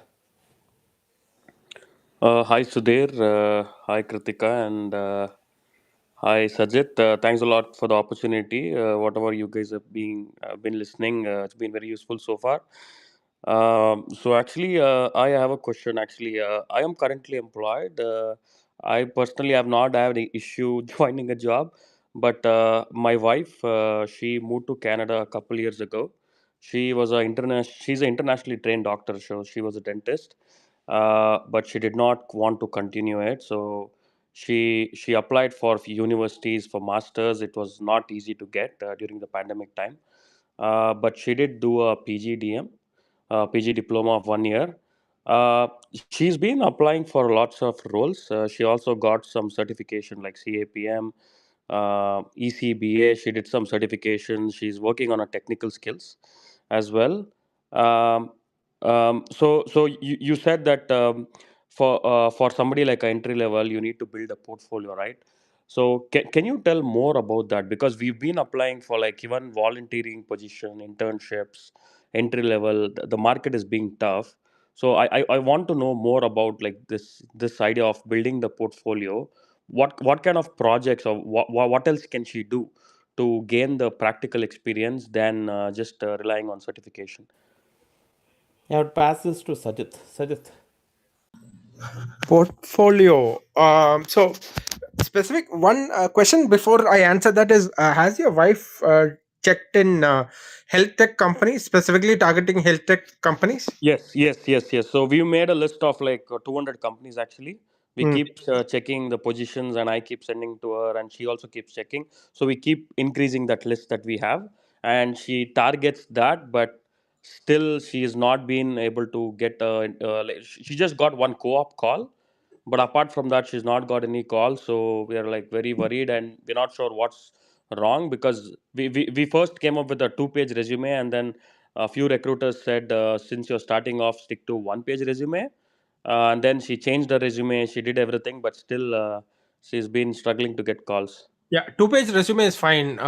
Hi Sudhir, hi Kritika, and hi Sajid. Thanks a lot for the opportunity. Whatever you guys have been listening, it's been very useful so far. I have a question. Actually, I am currently employed. I personally have not had any issue finding a job, but my wife, she moved to Canada a couple years ago. She's an internationally trained doctor, so she was a dentist, but she did not want to continue it. So she applied for universities for masters. It was not easy to get during the pandemic time, but she did do a PGDM, PG diploma of 1 year. She's been applying for lots of roles. She also got some certification like CAPM, ECBA. She did some certifications. She's working on her technical skills as well. Um, you said that for somebody like entry level, you need to build a portfolio, right? So can you tell more about that? Because we've been applying for like even volunteering position, internships, entry level. The market is being tough. So I want to know more about like this idea of building the portfolio. What kind of projects or what else can she do to gain the practical experience than just relying on certification? I would pass this to Sajid. Sajid. Portfolio. So specific one question before I answer that is, has your wife checked in health tech companies, specifically targeting health tech companies? Yes. So we made a list of like 200 companies actually. We Hmm. keep checking the positions, and I keep sending to her, and she also keeps checking. So we keep increasing that list that we have, and she targets that, but still she has not been able to get. She just got one co-op call, but apart from that, she's not got any calls. So we are like very worried, and we're not sure what's wrong because we first came up with a two-page resume, and then a few recruiters said, since you're starting off, stick to one-page resume. And then she changed her resume, she did everything, but still she's been struggling to get calls. Yeah, two-page resume is fine.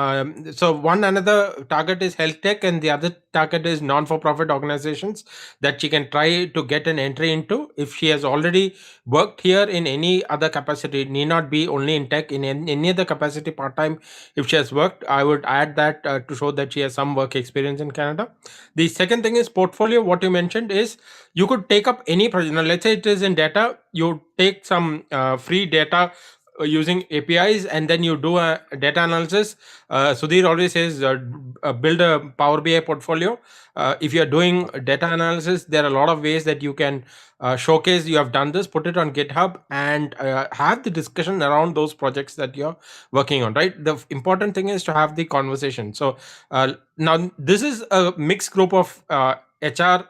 So one another target is health tech, and the other target is non-for-profit organizations that she can try to get an entry into. If she has already worked here in any other capacity, it need not be only in tech. In any other capacity, part-time, if she has worked, I would add that to show that she has some work experience in Canada. The second thing is portfolio. What you mentioned is you could take up any project. Now, let's say it is in data. You take some free data using APIs, and then you do a data analysis. Sudhir always says, build a Power BI portfolio. If you're doing data analysis, there are a lot of ways that you can showcase you have done this, put it on GitHub, and have the discussion around those projects that you're working on, right? The important thing is to have the conversation. So now this is a mixed group of HR,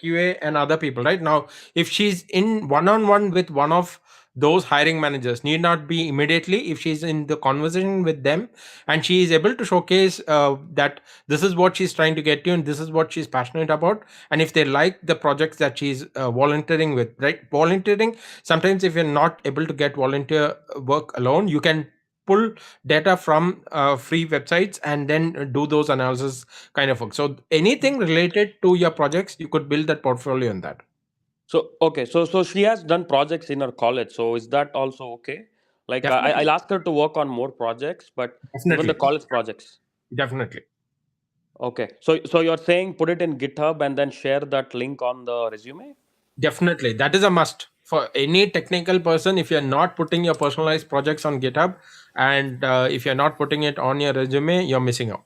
QA, and other people, right? Now, if she's in one-on-one with one of those hiring managers, need not be immediately, if she's in the conversation with them and she is able to showcase that this is what she's trying to get to and this is what she's passionate about, and if they like the projects that she's volunteering with, right? Volunteering, sometimes if you're not able to get volunteer work alone, you can pull data from free websites and then do those analysis kind of work. So anything related to your projects, you could build that portfolio in that. So okay, so she has done projects in her college. So is that also okay? Like Definitely. I'll ask her to work on more projects, but even the Definitely. college projects. Definitely. Okay, so you're saying put it in GitHub and then share that link on the resume. Definitely. That is a must for any technical person. If you're not putting your personalized projects on GitHub, and if you're not putting it on your resume, you're missing out.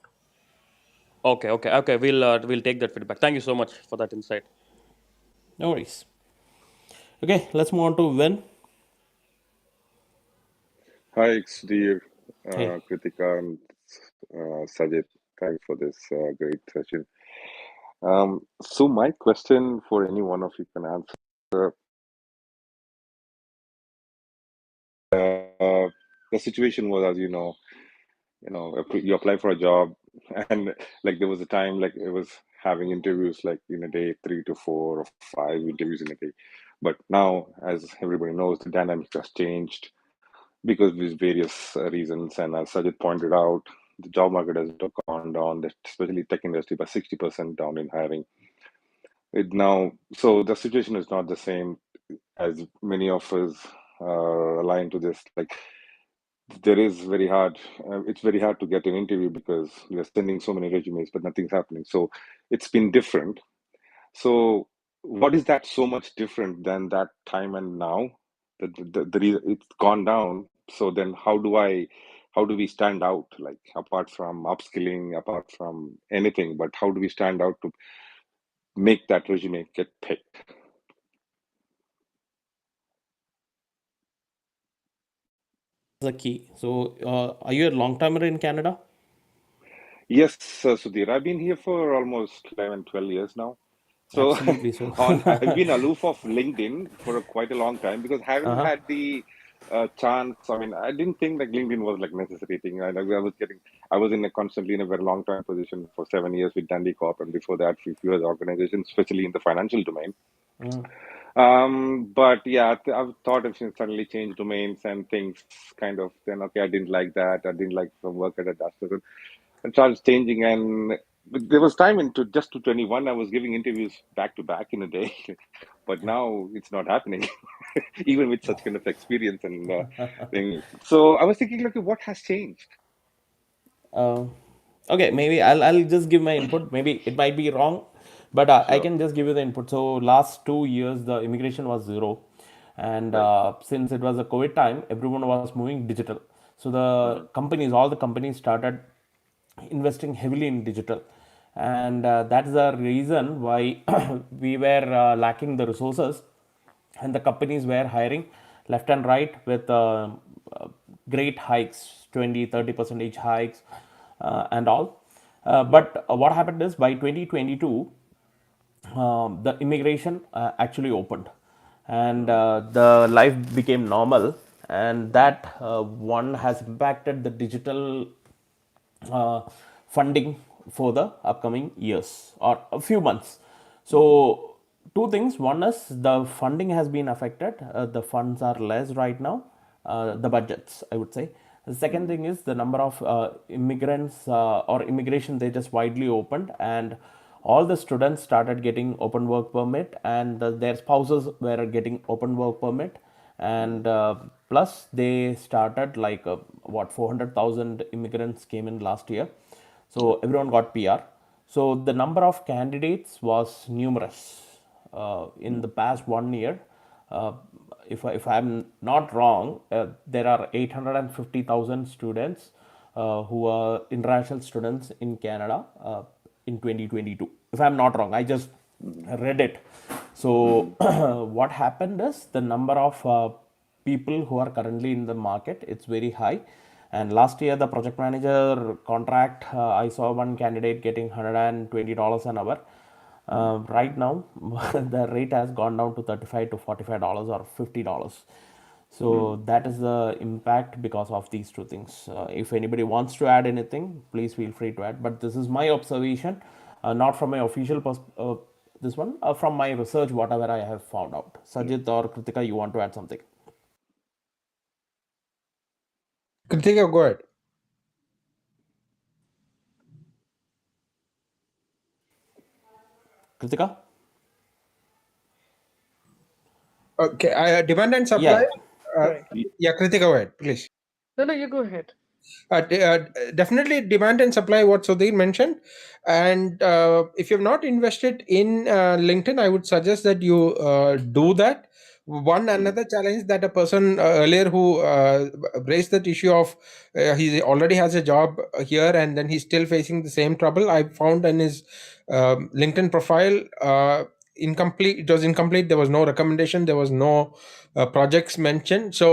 Okay. We'll take that feedback. Thank you so much for that insight. No worries. Okay, let's move on to Vin. Hi, Sudhir, Hey. Kritika, and Sajid. Thanks for this great session. So my question for any one of you can answer. Uh, the situation was, as you apply for a job, and like there was a time like it was having interviews like in a day, 3 to 4 or 5 interviews in a day. But now, as everybody knows, the dynamic has changed because of these various reasons. And as Sajid pointed out, the job market has gone down, especially tech industry, by 60% down in hiring. It now, so the situation is not the same as many of us align to this. Like there is very hard, it's very hard to get an interview because we are sending so many resumes, but nothing's happening. So it's been different. So what is that so much different than that time and now? It's gone down. So then how do we stand out? Like apart from upskilling, apart from anything, but how do we stand out to make that resume get picked? The key. So, are you a long timer in Canada? Yes, Sudhir, I've been here for almost 11, 12 years now. So Absolutely. So, I've been aloof of LinkedIn for quite a long time because I haven't uh-huh. had the chance. I mean, I didn't think like LinkedIn was like necessary thing. I was in a constantly in a very long time position for 7 years with Dandy Corp, and before that, for a few other organizations, especially in the financial domain. Mm. But yeah, I've thought if you suddenly change domains and things kind of, then okay, I didn't like that. I didn't like some work at a data. And started changing, and there was time into just to 21 I was giving interviews back to back in a day. But now it's not happening even with such kind of experience and thing. So I was thinking like what has changed. Uh, okay, maybe I'll just give my input. Maybe it might be wrong, but I Sure. can just give you the input. So last 2 years, the immigration was zero, and Right. since it was a COVID time, everyone was moving digital. So the Hmm. companies, all the companies started investing heavily in digital, and that's the reason why we were lacking the resources, and the companies were hiring left and right with uh, great hikes, 20-30% each hikes, and all. Yep. But what happened is by 2022, the immigration actually opened, and Hmm. the life became normal, and that one has impacted the digital uh, funding for the upcoming years or a few months. Hmm. So, two things. One is the funding has been affected. The funds are less right now. The budgets, I would say. The second Hmm. thing is the number of immigrants or immigration, they just widely opened, and all the students started getting open work permit, and their spouses were getting open work permit, Hmm. and plus they started like what 400,000 immigrants came in last year, so Yep. everyone got PR. So the number of candidates was numerous in the past 1 year. uh, if I'm not wrong, there are 850,000 students who are international students in Canada in 2022. If I'm not wrong, I just Hmm. read it. So Hmm. what happened is the number of people who are currently in the market, it's very high. And last year the project manager contract, I saw one candidate getting $120 an hour. Hmm. Right now the rate has gone down to 35 to $45 or $50. So Hmm. that is the impact because of these two things. If anybody wants to add anything, please feel free to add. But this is my observation, not from my official this one, from my research, whatever I have found out. Yeah. Sajid or Kritika, you want to add something? Kritika, go ahead. Kritika? Okay, demand and Yeah, supply. yeah. Uh, Right. yeah, Kritika, go ahead, please. No, no, you go ahead. Definitely demand and supply, what Sudhir mentioned. And if you've not invested in LinkedIn, I would suggest that you do that. One Hmm. another challenge that a person earlier who raised that issue of he already has a job here and then he's still facing the same trouble. I found in his LinkedIn profile, incomplete. It was incomplete. There was no recommendation. There was no projects mentioned. So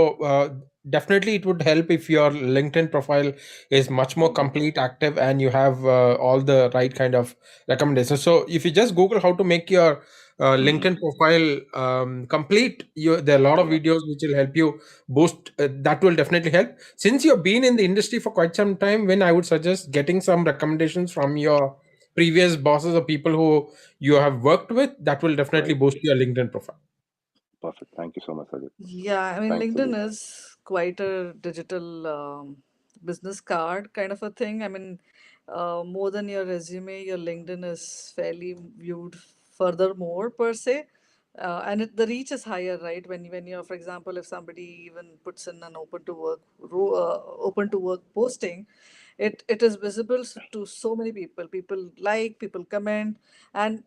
definitely it would help if your LinkedIn profile is much more Hmm. complete, active, and you have all the right kind of recommendations. So if you just Google how to make your Hmm. LinkedIn profile complete, there are a lot of Yeah. videos which will help you boost. That will definitely help. Since you've been in the industry for quite some time, when I would suggest getting some recommendations from your previous bosses or people who you have worked with, that will definitely Right. boost your LinkedIn profile. Perfect. Thank you so much, Sajid. Yeah, I mean, Thanks, LinkedIn Sudhir. is quite a digital business card kind of a thing. I mean, more than your resume, your LinkedIn is fairly viewed furthermore per se. And the reach is higher, right? When you're, for example, if somebody even puts in an open to work posting, it is visible to so many people. People like, people comment, and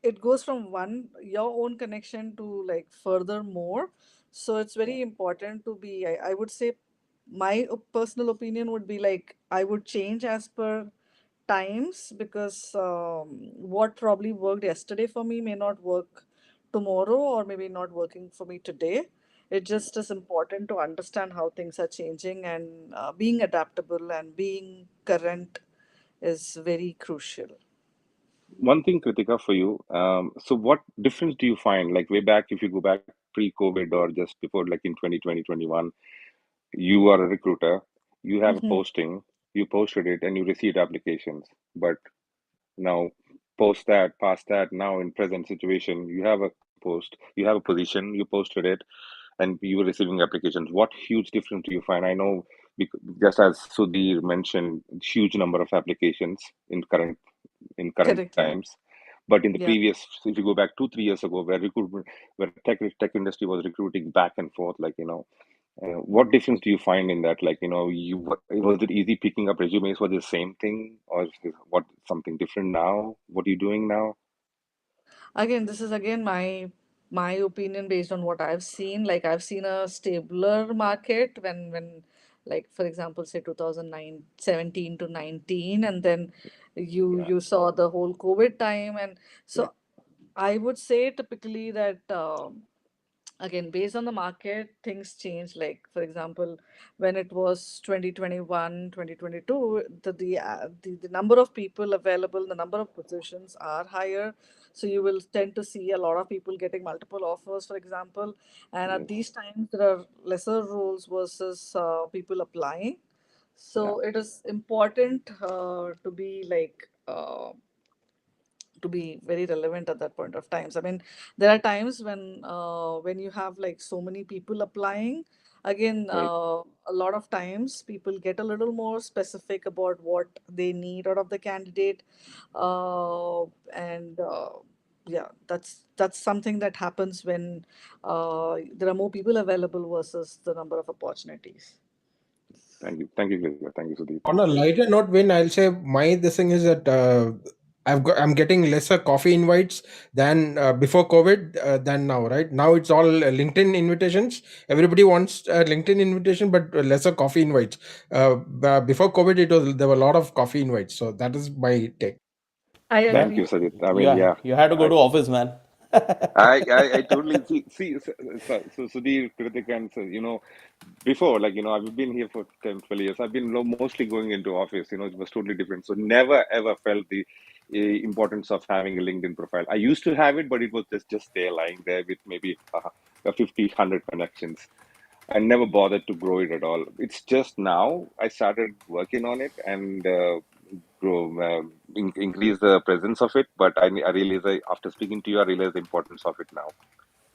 it goes from one your own connection to like further more. So it's very important to be, I would say, my personal opinion would be like I would change as per times, because what probably worked yesterday for me may not work tomorrow, or maybe not working for me today. It just is important to understand how things are changing, and being adaptable and being current is very crucial. One thing, Kritika, for you. So, what difference do you find? Like way back, if you go back pre-COVID or just before, like in 2020, 21, you are a recruiter, you have a Mhm. posting, you posted it, and you received applications. But now, post that, past that, now in present situation, you have a post, you have a position, you posted it, and you were receiving applications. What huge difference do you find? I know, just as Sudhir mentioned, huge number of applications in current Correct, yeah. times. But in the Yeah. previous, if you go back 2 3 years ago, where recruitment, where tech industry was recruiting back and forth, like what difference do you find in that? Like was it easy picking up resumes? Was it the same thing, or what something different now? What are you doing now? Again, this is again my opinion based on what I've seen. Like I've seen a stabler market when like for example say 2009 17 to 19, and then Yeah, you saw the whole COVID time. And yeah, so I would say typically that again based on the market things change. Like for example, when it was 2021 2022, the number of people available, the number of positions are higher, so you will tend to see a lot of people getting multiple offers, for example. And at yes, these times there are lesser roles versus people applying. yeah. So it is important to be like to be very relevant at that point of times. I mean, there are times when you have like so many people applying. Again, Right. a lot of times people get a little more specific about what they need out of the candidate, and yeah, that's something that happens when there are more people available versus the number of opportunities. Thank you, Kritika. Thank you, Sudhir. On a lighter note, when I'll say my this thing is that I'm getting lesser coffee invites than before COVID than now. Right now, it's all LinkedIn invitations. Everybody wants a LinkedIn invitation, but lesser coffee invites. Before COVID, there were a lot of coffee invites. So that is my take. I Thank agree. you, Sajid. I mean, Yeah, yeah, you had to go I, to office, man. I totally see. So Sudhir, Kritika, and so, before, like, I've been here for 10, 12 years. I've been mostly going into office, it was totally different. So never ever felt the importance of having a LinkedIn profile. I used to have it, but it was just there lying there with maybe 50, 100 connections. I never bothered to grow it at all. It's just now I started working on it and grow, increase the presence of it. But I realize after speaking to you, I realize the importance of it now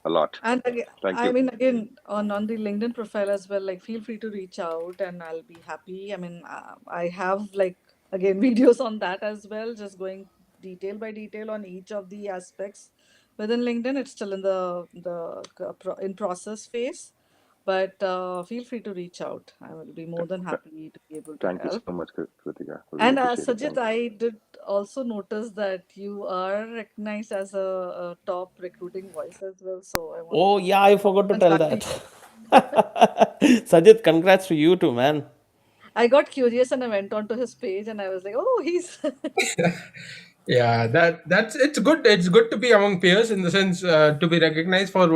a lot. And again, Thank I you. mean, again, on the LinkedIn profile as well, like feel free to reach out and I'll be happy. I mean, I have like again videos on that as well, just going detail by detail on each of the aspects within LinkedIn. It's still in in process phase, but feel free to reach out. I will be more than happy to be able to Thank you help. so much, Kritika. Really And appreciate it. Sajid, Thank you. I did also notice that you are recognized as a top recruiting voice as well. So I want Oh, yeah, I forgot to compliments tell back to that. you. Sajid, congrats to you too, man. I got curious and I went onto his page and I was like, oh, he's. Yeah, that's it's good. It's good to be among peers in the sense to be recognized for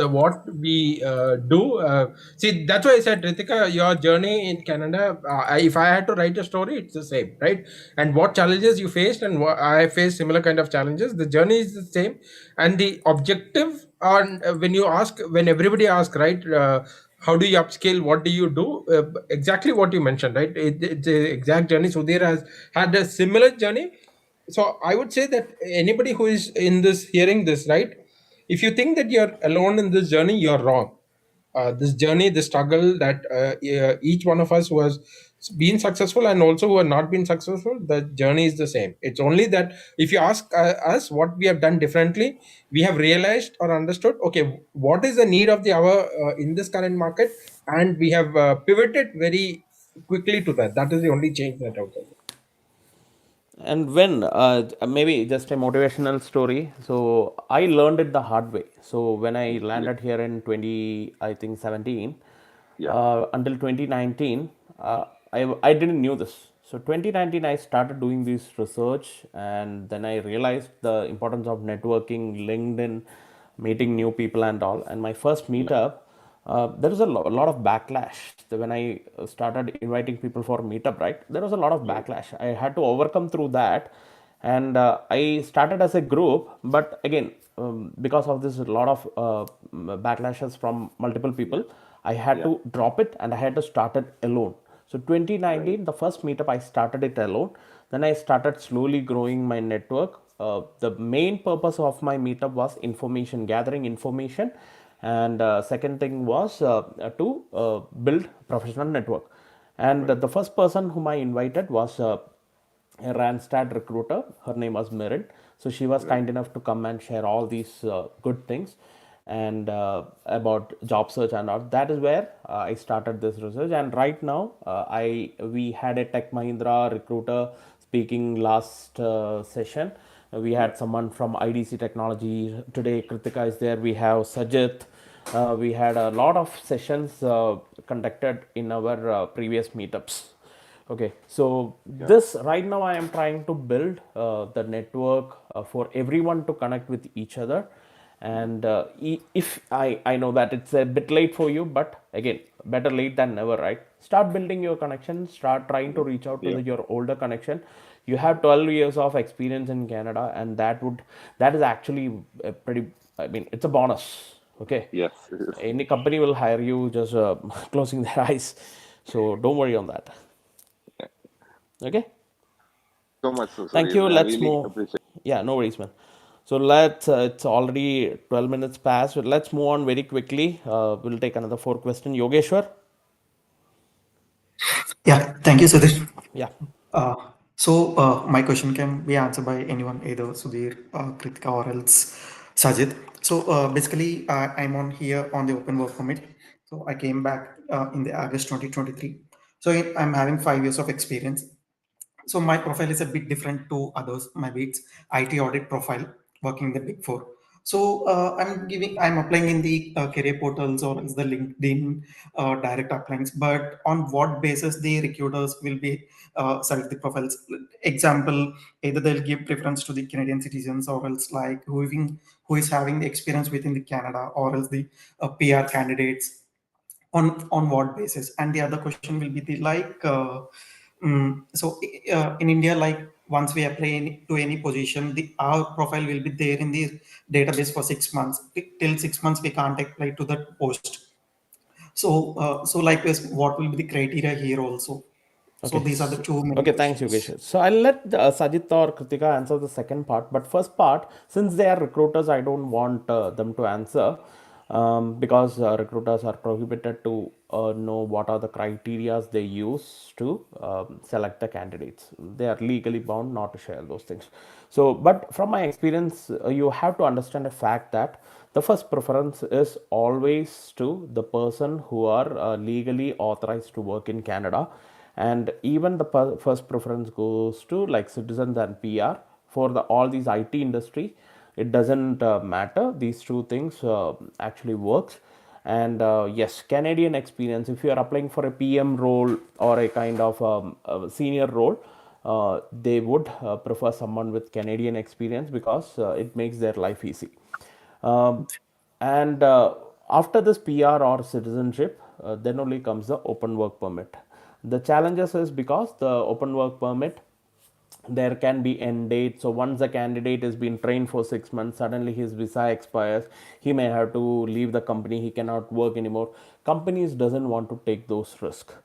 what we do. See, that's why I said, Ritika, your journey in Canada. If I had to write a story, it's the same, right? And what challenges you faced, and I faced similar kind of challenges. The journey is the same, and the objective on when everybody asks, right? How do you upskill? What do you do? Exactly what you mentioned, right? It's the exact journey. Sudhir has had a similar journey. So I would say that anybody who is in this hearing this, right, If you think that you're alone in this journey, you're wrong. This journey, the struggle that each one of us who has been successful and also who have not been successful, the journey is the same. It's only that if you ask us what we have done differently, we have realized or understood, okay, what is the need of the hour in this current market, and we have pivoted very quickly to that. That is the only change that I've done. And when maybe just a motivational story. So I learned it the hard way. So when I Yeah. landed here in 20, I think 17, Yeah. until 2019, I didn't knew this. So 2019 I started doing this research, and then I realized the importance of networking, LinkedIn, meeting new people and all. And my first Yeah. meetup, there was a lot of backlash. When I started inviting people for meetup, right, there was a lot of Right. backlash. I had to overcome through that, and I started as a group. But again, because of this, a lot of backlashes from multiple Yeah. people, I had Yeah. to drop it and I had to start it alone. So Right. 2019, the first meetup, I started it alone. Then I started slowly growing my network. The main purpose of my meetup was information gathering, information, and second thing was to build professional network. And Right. the first person whom I invited was a Randstad recruiter. Her name was Merit. So she was Right. kind enough to come and share all these good things and about job search and all. That is where I started this research. And right now, we had a Tech Mahindra recruiter speaking last session. We Yeah. had someone from IDC Technology. Today, Kritika is there. We have Sajit. We had a lot of sessions conducted in our previous meetups. Okay, so Yeah. this right now I am trying to build the network for everyone to connect with each other. Yeah. And if I know that it's a bit late for you, but again, better late than never, right? Start building your connection, start trying to Yeah. reach out to Yeah. your older connection. You have 12 years of experience in Canada, and that is actually a pretty, I mean, it's a bonus. Okay, Yes. It is. any company will hire you just closing their eyes, so don't worry on that. Yeah. Okay, So much so, thank Sudhir. you. I Let's really move. appreciate. Yeah, no worries, man. So let's. It's already 12 minutes past. So let's move on very quickly. We'll take another four question. Yogeshwar. Yeah, thank you, Sudhir. Yeah. Uh, my question can be answered by anyone, either Sudhir, Kritika, or else Sajid. Basically, I'm on here on the open work permit. So I came back in the August 2023. I'm having 5 years of experience. So my profile is a bit different to others. Maybe it's IT audit profile, working in the Big Four. I'm applying in the career portals or is the LinkedIn direct appliance. But on what basis the recruiters will be select the profiles? Example, either they'll give preference to the Canadian citizens, or else like who is having the experience within the Canada, or else the PR candidates. On what basis? And the other question will be the in India, like once we apply to any position, the our profile will be there in the database for 6 months. Till 6 months we can't apply to that post. So likewise, what will be the criteria here also? So Okay. these are the two main Okay, thanks, questions. Yogesh. So I'll let Sajit or Kritika answer the second part. But first part, since they are recruiters, I don't want them to answer because recruiters are prohibited to know what are the criterias they use to select the candidates. They are legally bound not to share those things. So, but from my experience, you have to understand a fact that the first preference is always to the person who are legally authorized to work in Canada, and even the first preference goes to like citizens and PR for the all these IT industry. It doesn't matter, these two things actually works. And yes, Canadian experience, if you are applying for a PM role or a kind of a senior role, they would prefer someone with Canadian experience because it makes their life easy. um, and after this PR or citizenship, then only comes the open work permit. The challenges is because the open work permit, there can be end date. So once the candidate has been trained for 6 months, suddenly his visa expires, he may have to leave the company, he cannot work anymore. Companies doesn't want to take those risks.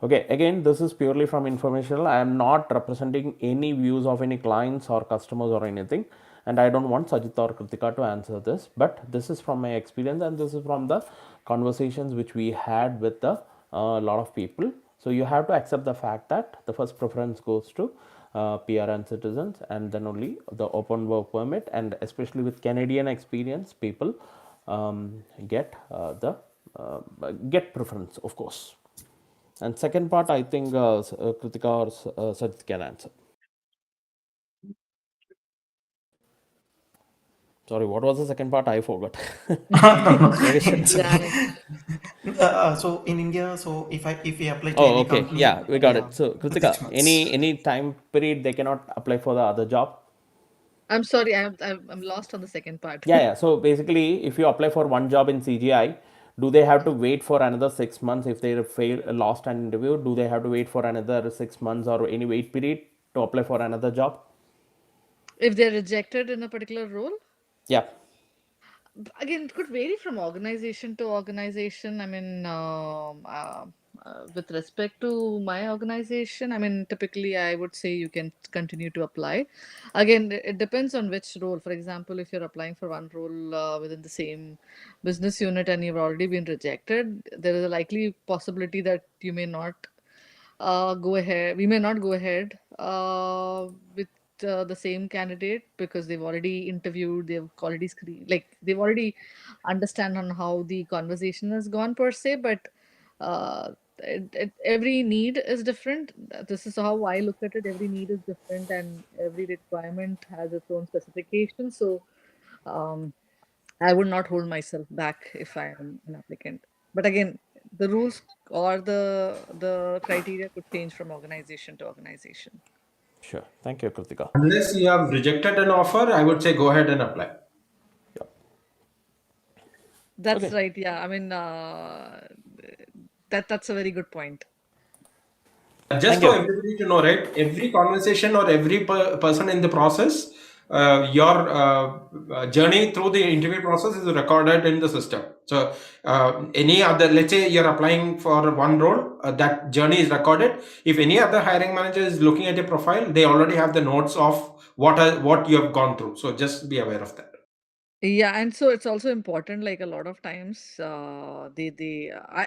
Okay, again, this is purely from informational. I am not representing any views of any clients or customers or anything. And I don't want Sajit or Kritika to answer this, but this is from my experience and this is from the conversations which we had with the lot of people. So you have to accept the fact that the first preference goes to PR and citizens, and then only the open work permit, and especially with Canadian experience, people get the get preference, of course. And second part, I think Kritika or Sajit can answer. Sorry, what was the second part? I forgot. No, no, Very sure. it's Yeah, I okay. mean, So in India, so if we apply to Oh, any okay. company, Yeah, we got yeah, it. So, the Kritika, 6 months. any time period they cannot apply for the other job? I'm sorry, I'm lost on the second part. Yeah, yeah. So basically, if you apply for one job in CGI, do they have to wait for another 6 months if they fail lost an interview? Do they have to wait for another 6 months or any wait period to apply for another job? If they're rejected in a particular role, Yeah, again, it could vary from organization to organization. I mean, with respect to my organization, I mean, typically I would say you can continue to apply. Again, it depends on which role. For example, if you're applying for one role within the same business unit and you've already been rejected, there is a likely possibility that you may not go ahead. We may not go ahead with the same candidate because they've already interviewed, they've already screened, like they've already understand on how the conversation has gone per se. But every need is different. This is how I look at it. Every need is different, and every requirement has its own specification. So um, I would not hold myself back if I am an applicant. But again, the rules or the criteria could change from organization to organization. sure. Thank you, Kritika. Unless you have rejected an offer, I would say go ahead and apply. Yeah. That's Okay. right. Yeah, I mean that's a very good point. Just Thank for you. everybody to know, right? Every conversation or every person in the process, your journey through the interview process is recorded in the system. So, any other, let's say you're applying for one role, that journey is recorded. If any other hiring manager is looking at your profile, they already have the notes of what you have gone through. So, just be aware of that. Yeah, and so it's also important, like a lot of times, I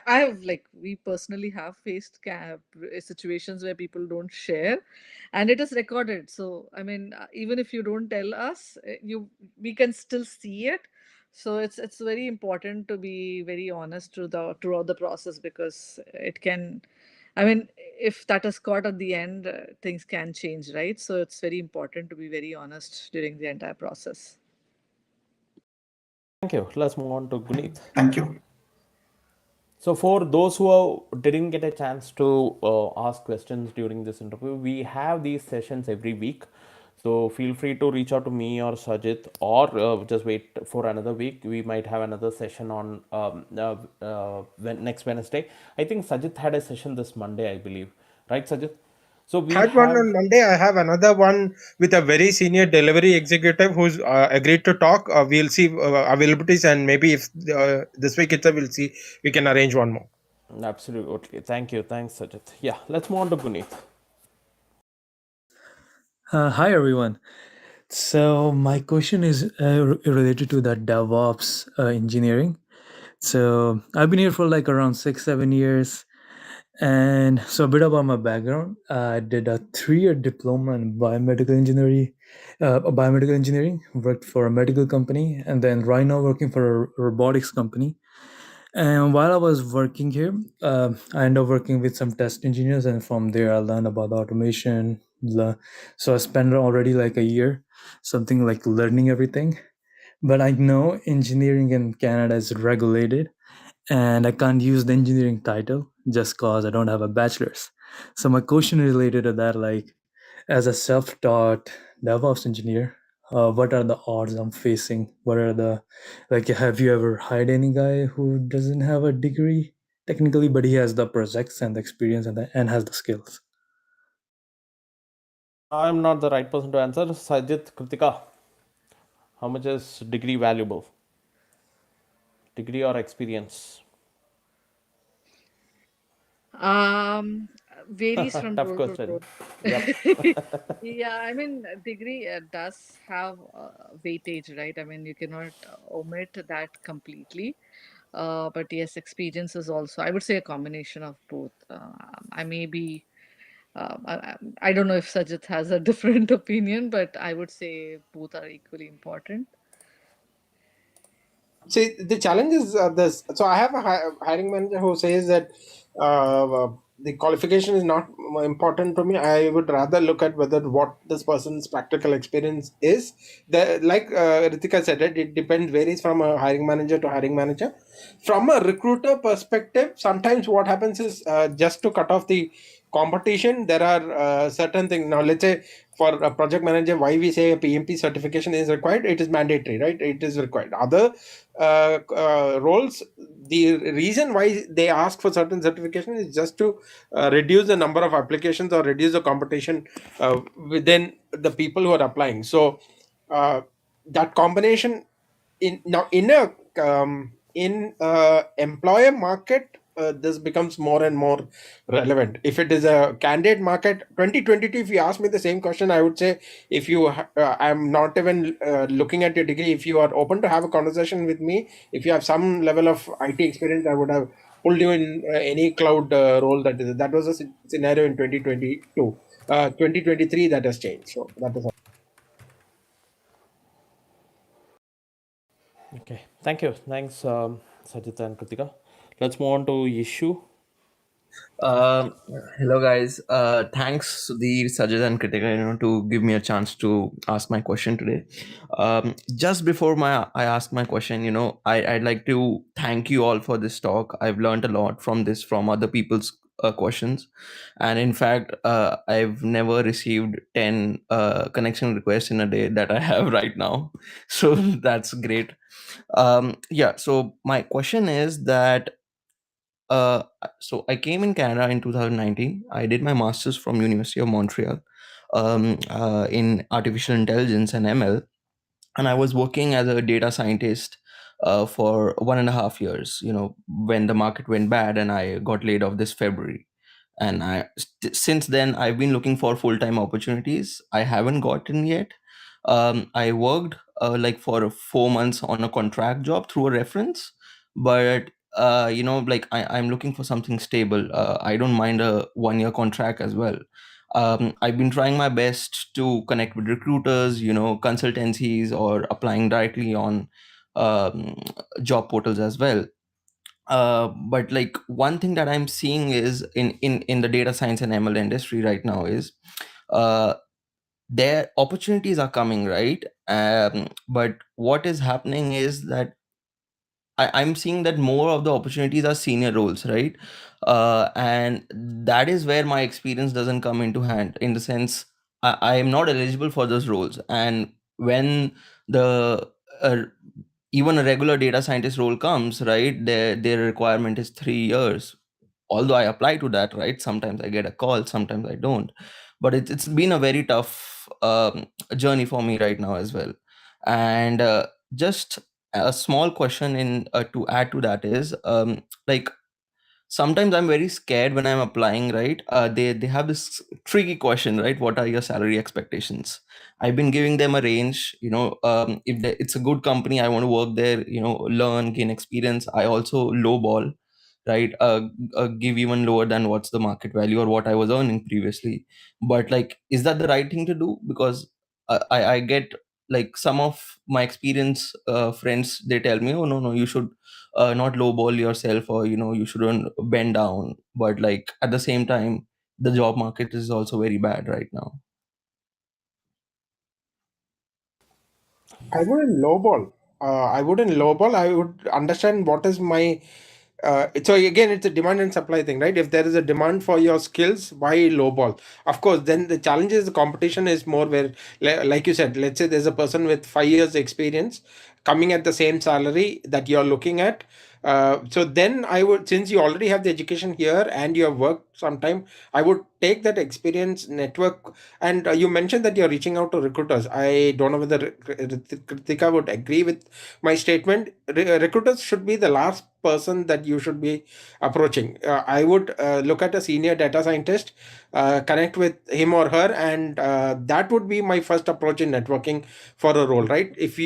have like we personally have faced situations where people don't share, and it is recorded. So I mean, even if you don't tell us, we can still see it. So it's very important to be very honest throughout the process because it can, I mean, if that is caught at the end, things can change, right? So it's very important to be very honest during the entire process. Thank you. Let's move on to Guneet. Thank you. So, for those who didn't get a chance to ask questions during this interview, we have these sessions every week. So, feel free to reach out to me or Sajit, or just wait for another week. We might have another session on next Wednesday. I think Sajit had a session this Monday, I believe. Right, Sajit? So, we Had one have. on Monday. I have another one with a very senior delivery executive who's agreed to talk. We'll see availabilities, and maybe if this week itself, we'll see we can arrange one more. Absolutely. Thank you. Thanks, Sajit. Yeah, let's move on to Guneet. Hi everyone. So my question is related to the DevOps engineering. So I've been here for like around 6-7 years, and so a bit about my background. I did a 3-year diploma in biomedical engineering. Worked for a medical company, and then right now working for a robotics company. And while I was working here, I ended up working with some test engineers, and from there I learned about automation. So I spent already like a year, something like learning everything. But I know engineering in Canada is regulated, and I can't use the engineering title just cause I don't have a bachelor's. So my question related to that, like as a self-taught DevOps engineer, what are the odds I'm facing? What are the, like, have you ever hired any guy who doesn't have a degree technically, but he has the projects and the experience and has the skills? I'm not the right person to answer. Sajit, Kritika, how much is degree valuable? Degree or experience? Um, varies from Tough role to question. role. Yep. Yeah, I mean, degree does have weightage, right? I mean, you cannot omit that completely. But yes, experience is also, I would say, a combination of both. I may be, I don't know if Sajid has a different opinion, but I would say both are equally important. See, the challenge is this. So I have a hiring manager who says that the qualification is not important to me. I would rather look at whether what this person's practical experience is. Like Ritika said, it depends, varies from a hiring manager to hiring manager. From a recruiter perspective, sometimes what happens is just to cut off the competition, there are certain things. Now, let's say for a project manager, why we say a PMP certification is required, it is mandatory, right? It is required. Other roles, the reason why they ask for certain certification is just to reduce the number of applications or reduce the competition within the people who are applying. So that combination in now in employer market, this becomes more and more relevant. If it is a candidate market, 2022, if you ask me the same question, I would say, if you I'm not even looking at your degree, if you are open to have a conversation with me, if you have some level of IT experience, I would have pulled you in any cloud role. That was a scenario in 2022. 2023, that has changed. So that is all. Okay. Thank you. Thanks, Sajid and Kritika. Let's move on to issue. Um, Hello guys. Thanks Sudhir, Sajid, and Kritika, to give me a chance to ask my question today. Just before I ask my question, I'd like to thank you all for this talk. I've learned a lot from this, from other people's questions, and in fact, I've never received 10 connection requests in a day that I have right now. So that's great. Yeah. So my question is that uh, so I came in Canada in 2019. I did my master's from University of Montreal in artificial intelligence and ML, and I was working as a data scientist for 1.5 years. When the market went bad, and I got laid off this February. And since then I've been looking for full-time opportunities. I haven't gotten yet. I worked like for 4 months on a contract job through a reference, but like I'm looking for something stable. I don't mind a 1-year contract as well. I've been trying my best to connect with recruiters, consultancies, or applying directly on um, job portals as well. But like one thing that I'm seeing is in the data science and ML industry right now is uh, their opportunities are coming, right? But what is happening is that I'm seeing that more of the opportunities are senior roles, right? And that is where my experience doesn't come into hand, in the sense I am not eligible for those roles. And when the uh, even a regular data scientist role comes, right, their requirement is 3 years. Although I apply to that, right, sometimes I get a call, sometimes I don't. But it's been a very tough journey for me right now as well. And just a small question in to add to that is, like, sometimes I'm very scared when I'm applying, right? They have this tricky question, right? What are your salary expectations? I've been giving them a range. If it's a good company, I want to work there, learn, gain experience. I also lowball, right? Give even lower than what's the market value or what I was earning previously. But like, is that the right thing to do? Because I get, like, some of my experience friends, they tell me, oh, no, you should not lowball yourself, or you shouldn't bend down. But like, at the same time, the job market is also very bad right now. I wouldn't lowball. I wouldn't lowball. I would understand what is my. So again, it's a demand and supply thing, right? If there is a demand for your skills, why lowball? Of course, then the challenge is the competition is more where, like you said, let's say there's a person with 5 years experience coming at the same salary that you're looking at. So then I would, since you already have the education here and you have worked sometime, I would take that experience network. And you mentioned that you're reaching out to recruiters. I don't know whether Kritika would agree with my statement. Recruiters should be the last person that you should be approaching. I would look at a senior data scientist, connect with him or her, and that would be my first approach in networking for a role, right? If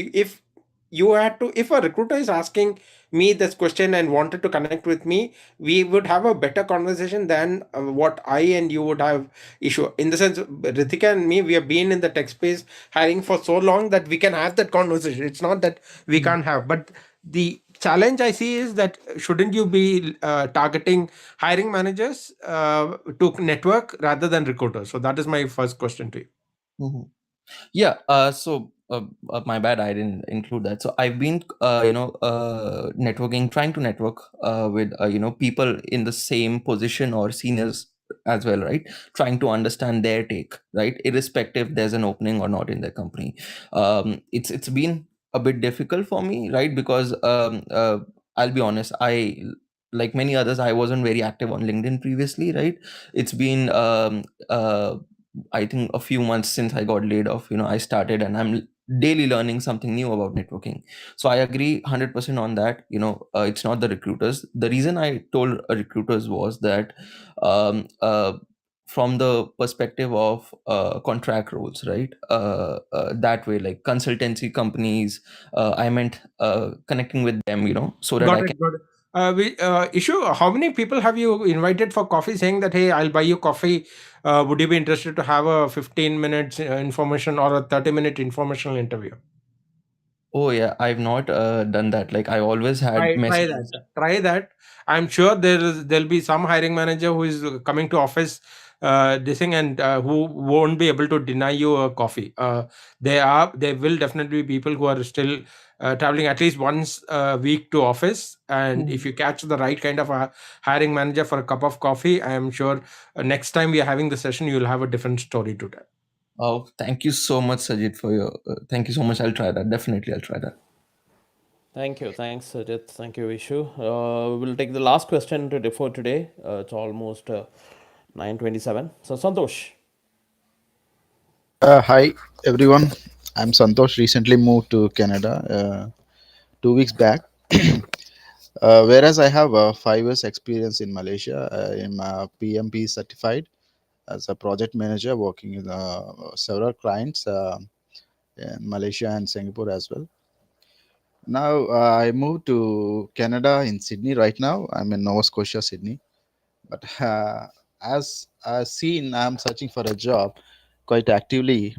you had to, if a recruiter is asking me this question and wanted to connect with me, we would have a better conversation than what I and you would have issue. In the sense, Ritika and me, we have been in the tech space hiring for so long that we can have that conversation. It's not that we can't have, but the challenge I see is that shouldn't you be targeting hiring managers to network rather than recruiters? So that is my first question to you. Mhm. Yeah. My bad, I didn't include that. So I've been, networking, trying to network with, people in the same position or seniors as well, right? Trying to understand their take, right? Irrespective there's an opening or not in their company. It's been a bit difficult for me, right? Because I'll be honest, like many others, I wasn't very active on LinkedIn previously, right? It's been I think a few months since I got laid off, I started and I'm daily learning something new about networking. So I agree 100% on that. It's not the recruiters. The reason I told recruiters was that um, uh, from the perspective of contract roles, right? That way, like consultancy companies, I meant connecting with them, so that Got I can. it. Got it. Issue, how many people have you invited for coffee saying that, hey, I'll buy you coffee? Would you be interested to have a 15 minutes information or a 30-minute informational interview? Oh yeah, I've not done that. Like I always had Try that. messages. Try that. I'm sure there'll be some hiring manager who is coming to office this thing, and who won't be able to deny you a coffee. There will definitely be people who are still traveling at least once a week to office, and if you catch the right kind of a hiring manager for a cup of coffee, I am sure next time we are having the session, you'll have a different story to tell. Oh, thank you so much, Sajid, for your. Thank you so much. I'll try that. Definitely, I'll try that. Thank you. Thanks, Sajid. Thank you, Vishu. We'll take the last question for today. It's almost 9:27. So, Santosh. Hi everyone, I'm Santosh. Recently moved to Canada 2 weeks back. Whereas I have 5 years experience in Malaysia, I'm PMP certified as a project manager working in several clients in Malaysia and Singapore as well. Now I moved to Canada in Sydney right now. I'm in Nova Scotia, Sydney. But as seen, I'm searching for a job quite actively.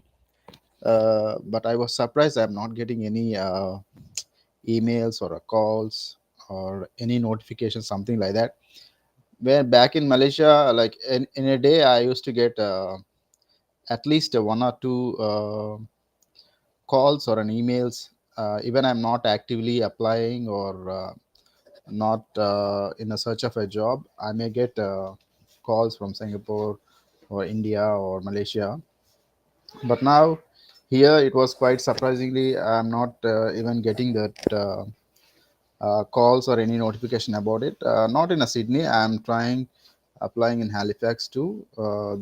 But I was surprised I'm not getting any emails or calls or any notifications, something like that. Where back in Malaysia, like in a day, I used to get at least one or two calls or an emails. Even I'm not actively applying or not in a search of a job, I may get calls from Singapore or India or Malaysia. But now here it was quite surprisingly, I'm not even getting that calls or any notification about it. Not in a Sydney. I'm trying applying in Halifax too.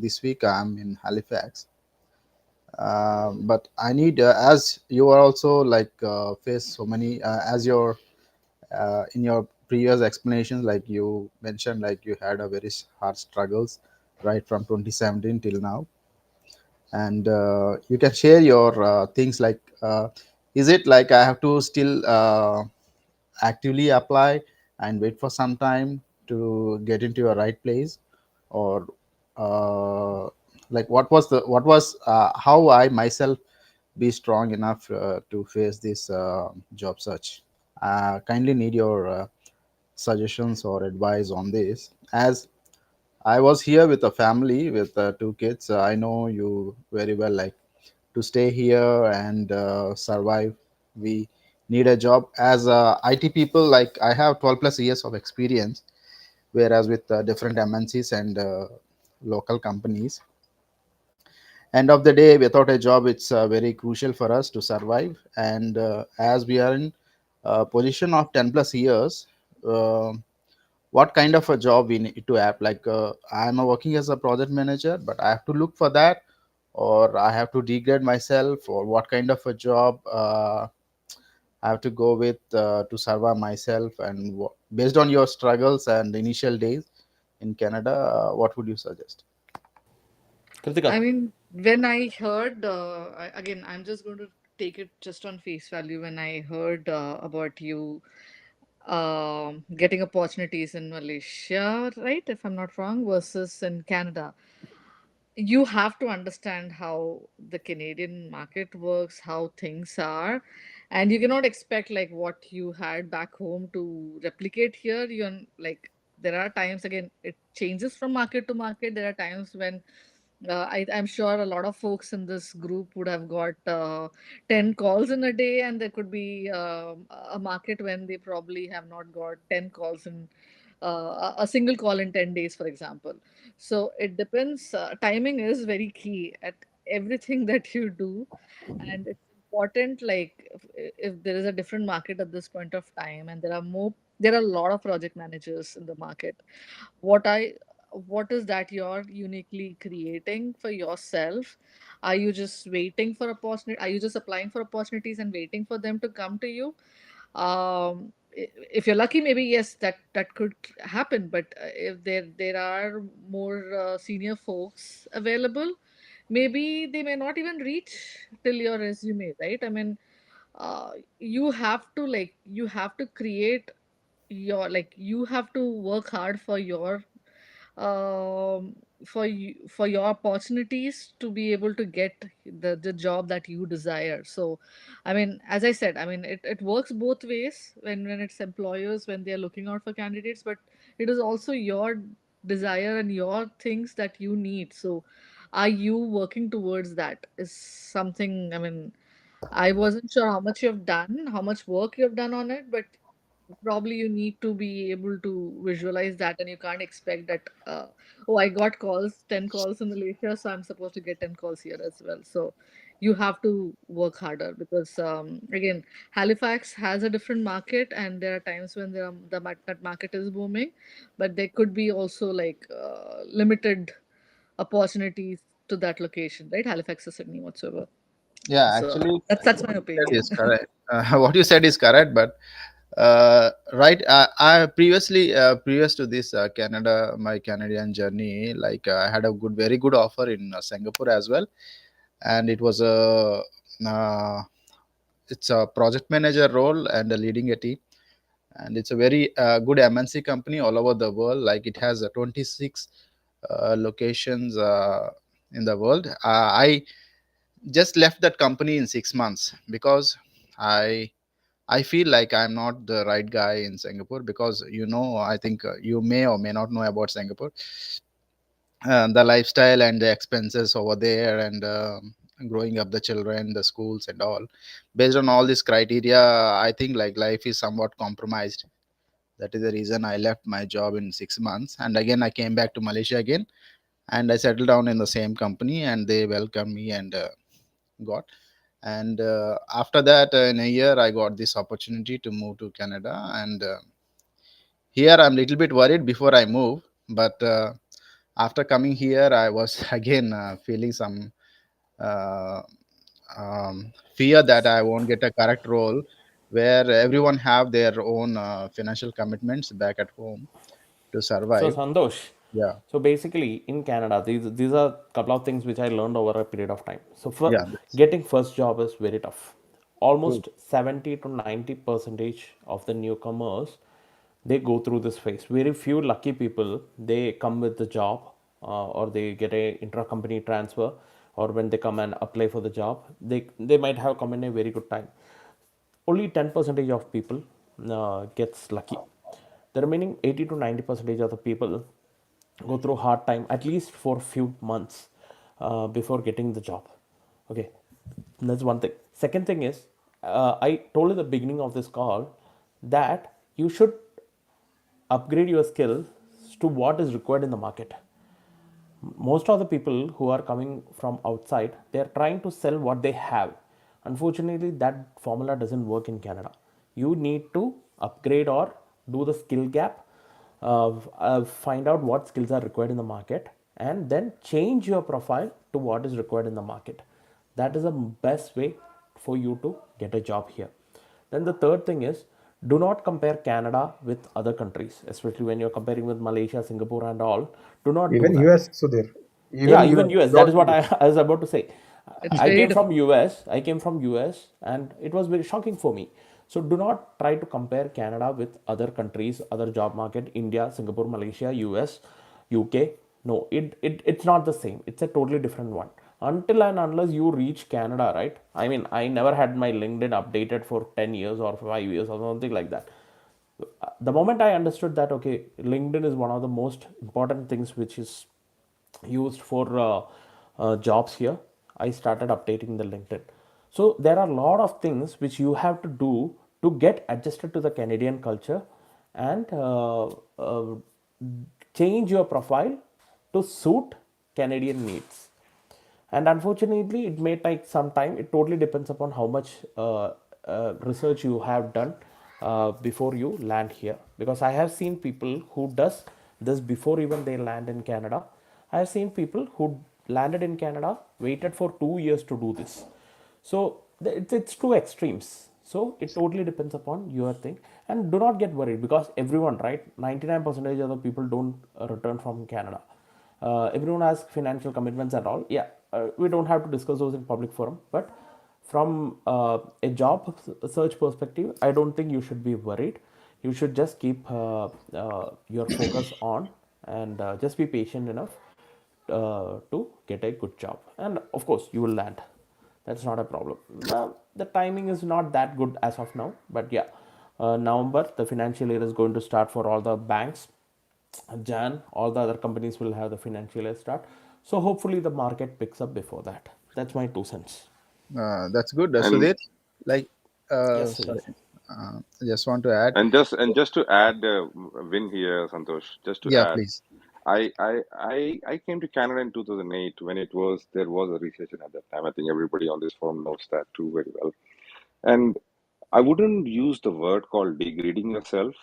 This week I'm in Halifax. But I need, as you are also like face so many, as your in your previous explanations, like you mentioned, like you had a very hard struggles right from 2017 till now, and you can share your things like, is it like I have to still actively apply and wait for some time to get into your right place, or uh, like what was how I myself be strong enough to face this job search? Kindly need your suggestions or advice on this, as I was here with a family with 2 kids. I know you very well. Like to stay here and survive, we need a job. As IT people, like I have 12 plus years of experience, whereas with different MNCs and local companies. End of the day, without a job, it's very crucial for us to survive. And as we are in a position of 10 plus years, uh, what kind of a job we need to have. Like I'm working as a project manager, but I have to look for that, or I have to degrade myself, or what kind of a job I have to go with to survive myself. And based on your struggles and initial days in Canada, what would you suggest? Kritika. I mean, when I heard, again, I'm just going to take it just on face value. When I heard about you getting opportunities in Malaysia, right? If I'm not wrong, versus in Canada, you have to understand how the Canadian market works, how things are, and you cannot expect like what you had back home to replicate here. You're like, there are times, again, it changes from market to market. There are times when I'm sure a lot of folks in this group would have got 10 calls in a day, and there could be a market when they probably have not got 10 calls in a single call in 10 days, for example. So it depends. Timing is very key at everything that you do, and it's important. Like if there is a different market at this point of time, and there are a lot of project managers in the market. What I what is that you're uniquely creating for yourself? Are you just waiting for opportunity? Are you just applying for opportunities and waiting for them to come to you? If you're lucky, maybe yes, that could happen. But if there are more senior folks available, maybe they may not even reach till your resume, right? I mean, you have to create your, like, you have to work hard for your for your opportunities to be able to get the job that you desire. So I mean, as I said, I mean, it works both ways when it's employers, when they're looking out for candidates, but it is also your desire and your things that you need. So are you working towards that is something. I mean, I wasn't sure how much you've done, how much work you've done on it, but probably you need to be able to visualize that, and you can't expect that, oh, I got calls, 10 calls in Malaysia, so I'm supposed to get 10 calls here as well. So you have to work harder because, again, Halifax has a different market, and there are times when that market is booming, but there could be also like limited opportunities to that location, right? Halifax or Sydney, whatsoever. Yeah, So actually, that's what my you said opinion. is correct. What you said is correct, but right, I previously, previous to this Canada, my Canadian journey, like I had a very good offer in Singapore as well, and it was uh, it's a project manager role and leading a team, and it's a very good MNC company all over the world. Like it has 26 locations in the world. I just left that company in 6 months because I I feel like I'm not the right guy in Singapore because I think you may or may not know about Singapore, the lifestyle and the expenses over there, and growing up the children, the schools and all. Based on all this criteria, I think like life is somewhat compromised. That is the reason I left my job in 6 months, and again I came back to Malaysia again, and I settled down in the same company, and they welcomed me and got. And after that, in a year, I got this opportunity to move to Canada, and here I'm little bit worried before I move, but after coming here, I was again feeling some uh, fear that I won't get a correct role where everyone have their own financial commitments back at home to So survive. Santosh, Yeah, so basically in Canada, these are a couple of things which I learned over a period of time. So for yeah, that's getting first job is very tough. true. Almost 70 to 90 percentage of the newcomers, they go through this phase. Very few lucky people, they come with the job, or they get a intra-company transfer, or when they come and apply for the job, they might have come in a very good time. Only 10 percentage of people gets lucky. The remaining 80 to 90 percentage of the people go through hard time at least for a few months before getting the job. Okay, that's one thing. Second thing is, I told in the beginning of this call that you should upgrade your skills to what is required in the market. Most of the people who are coming from outside, they are trying to sell what they have. Unfortunately, that formula doesn't work in Canada. You need to upgrade or do the skill gap, find out what skills are required in the market, and then change your profile to what is required in the market. That is the best way for you to get a job here. Then the third thing is, do not compare Canada with other countries, especially when you're comparing with Malaysia, Singapore, and all. Do not do Even that. US, Sudhir. Even Yeah, even US. US. That is what Don't. I was about to say. It's I very came different. from US. I came from US, and it was very shocking for me. So do not try to compare Canada with other countries, other job market, India, Singapore, Malaysia, US, UK. No, it's not the same. It's a totally different one. Until and unless you reach Canada, right? I mean, I never had my LinkedIn updated for 10 years or 5 years or something like that. The moment I understood that, okay, LinkedIn is one of the most important things which is used for jobs here, I started updating the LinkedIn. So there are a lot of things which you have to do to get adjusted to the Canadian culture, and change your profile to suit Canadian needs. And unfortunately, it may take some time. It totally depends upon how much research you have done before you land here, because I have seen people who does this before even they land in Canada. I have seen people who landed in Canada, waited for 2 years to do this. So it's two extremes. So it totally depends upon your thing. And do not get worried, because everyone, right, 99% of the people don't return from Canada. Everyone has financial commitments and all. Yeah, we don't have to discuss those in public forum. But from a job search perspective, I don't think you should be worried. You should just keep your focus on, and just be patient enough to get a good job. And of course, you will land. That's not a problem. Now, the timing is not that good as of now, but yeah, November, the financial year is going to start for all the banks. Jan, all the other companies will have the financial year start. So hopefully the market picks up before that. That's my 2 cents. That's good, And Sudhir. Like, Yes, sorry, Sudhir. I just want to add. just to add, Win here, Santosh. Just to Yeah, add, please. I came to Canada in 2008 when there was a recession at that time. I think everybody on this forum knows that too very well. And I wouldn't use the word called degrading yourself.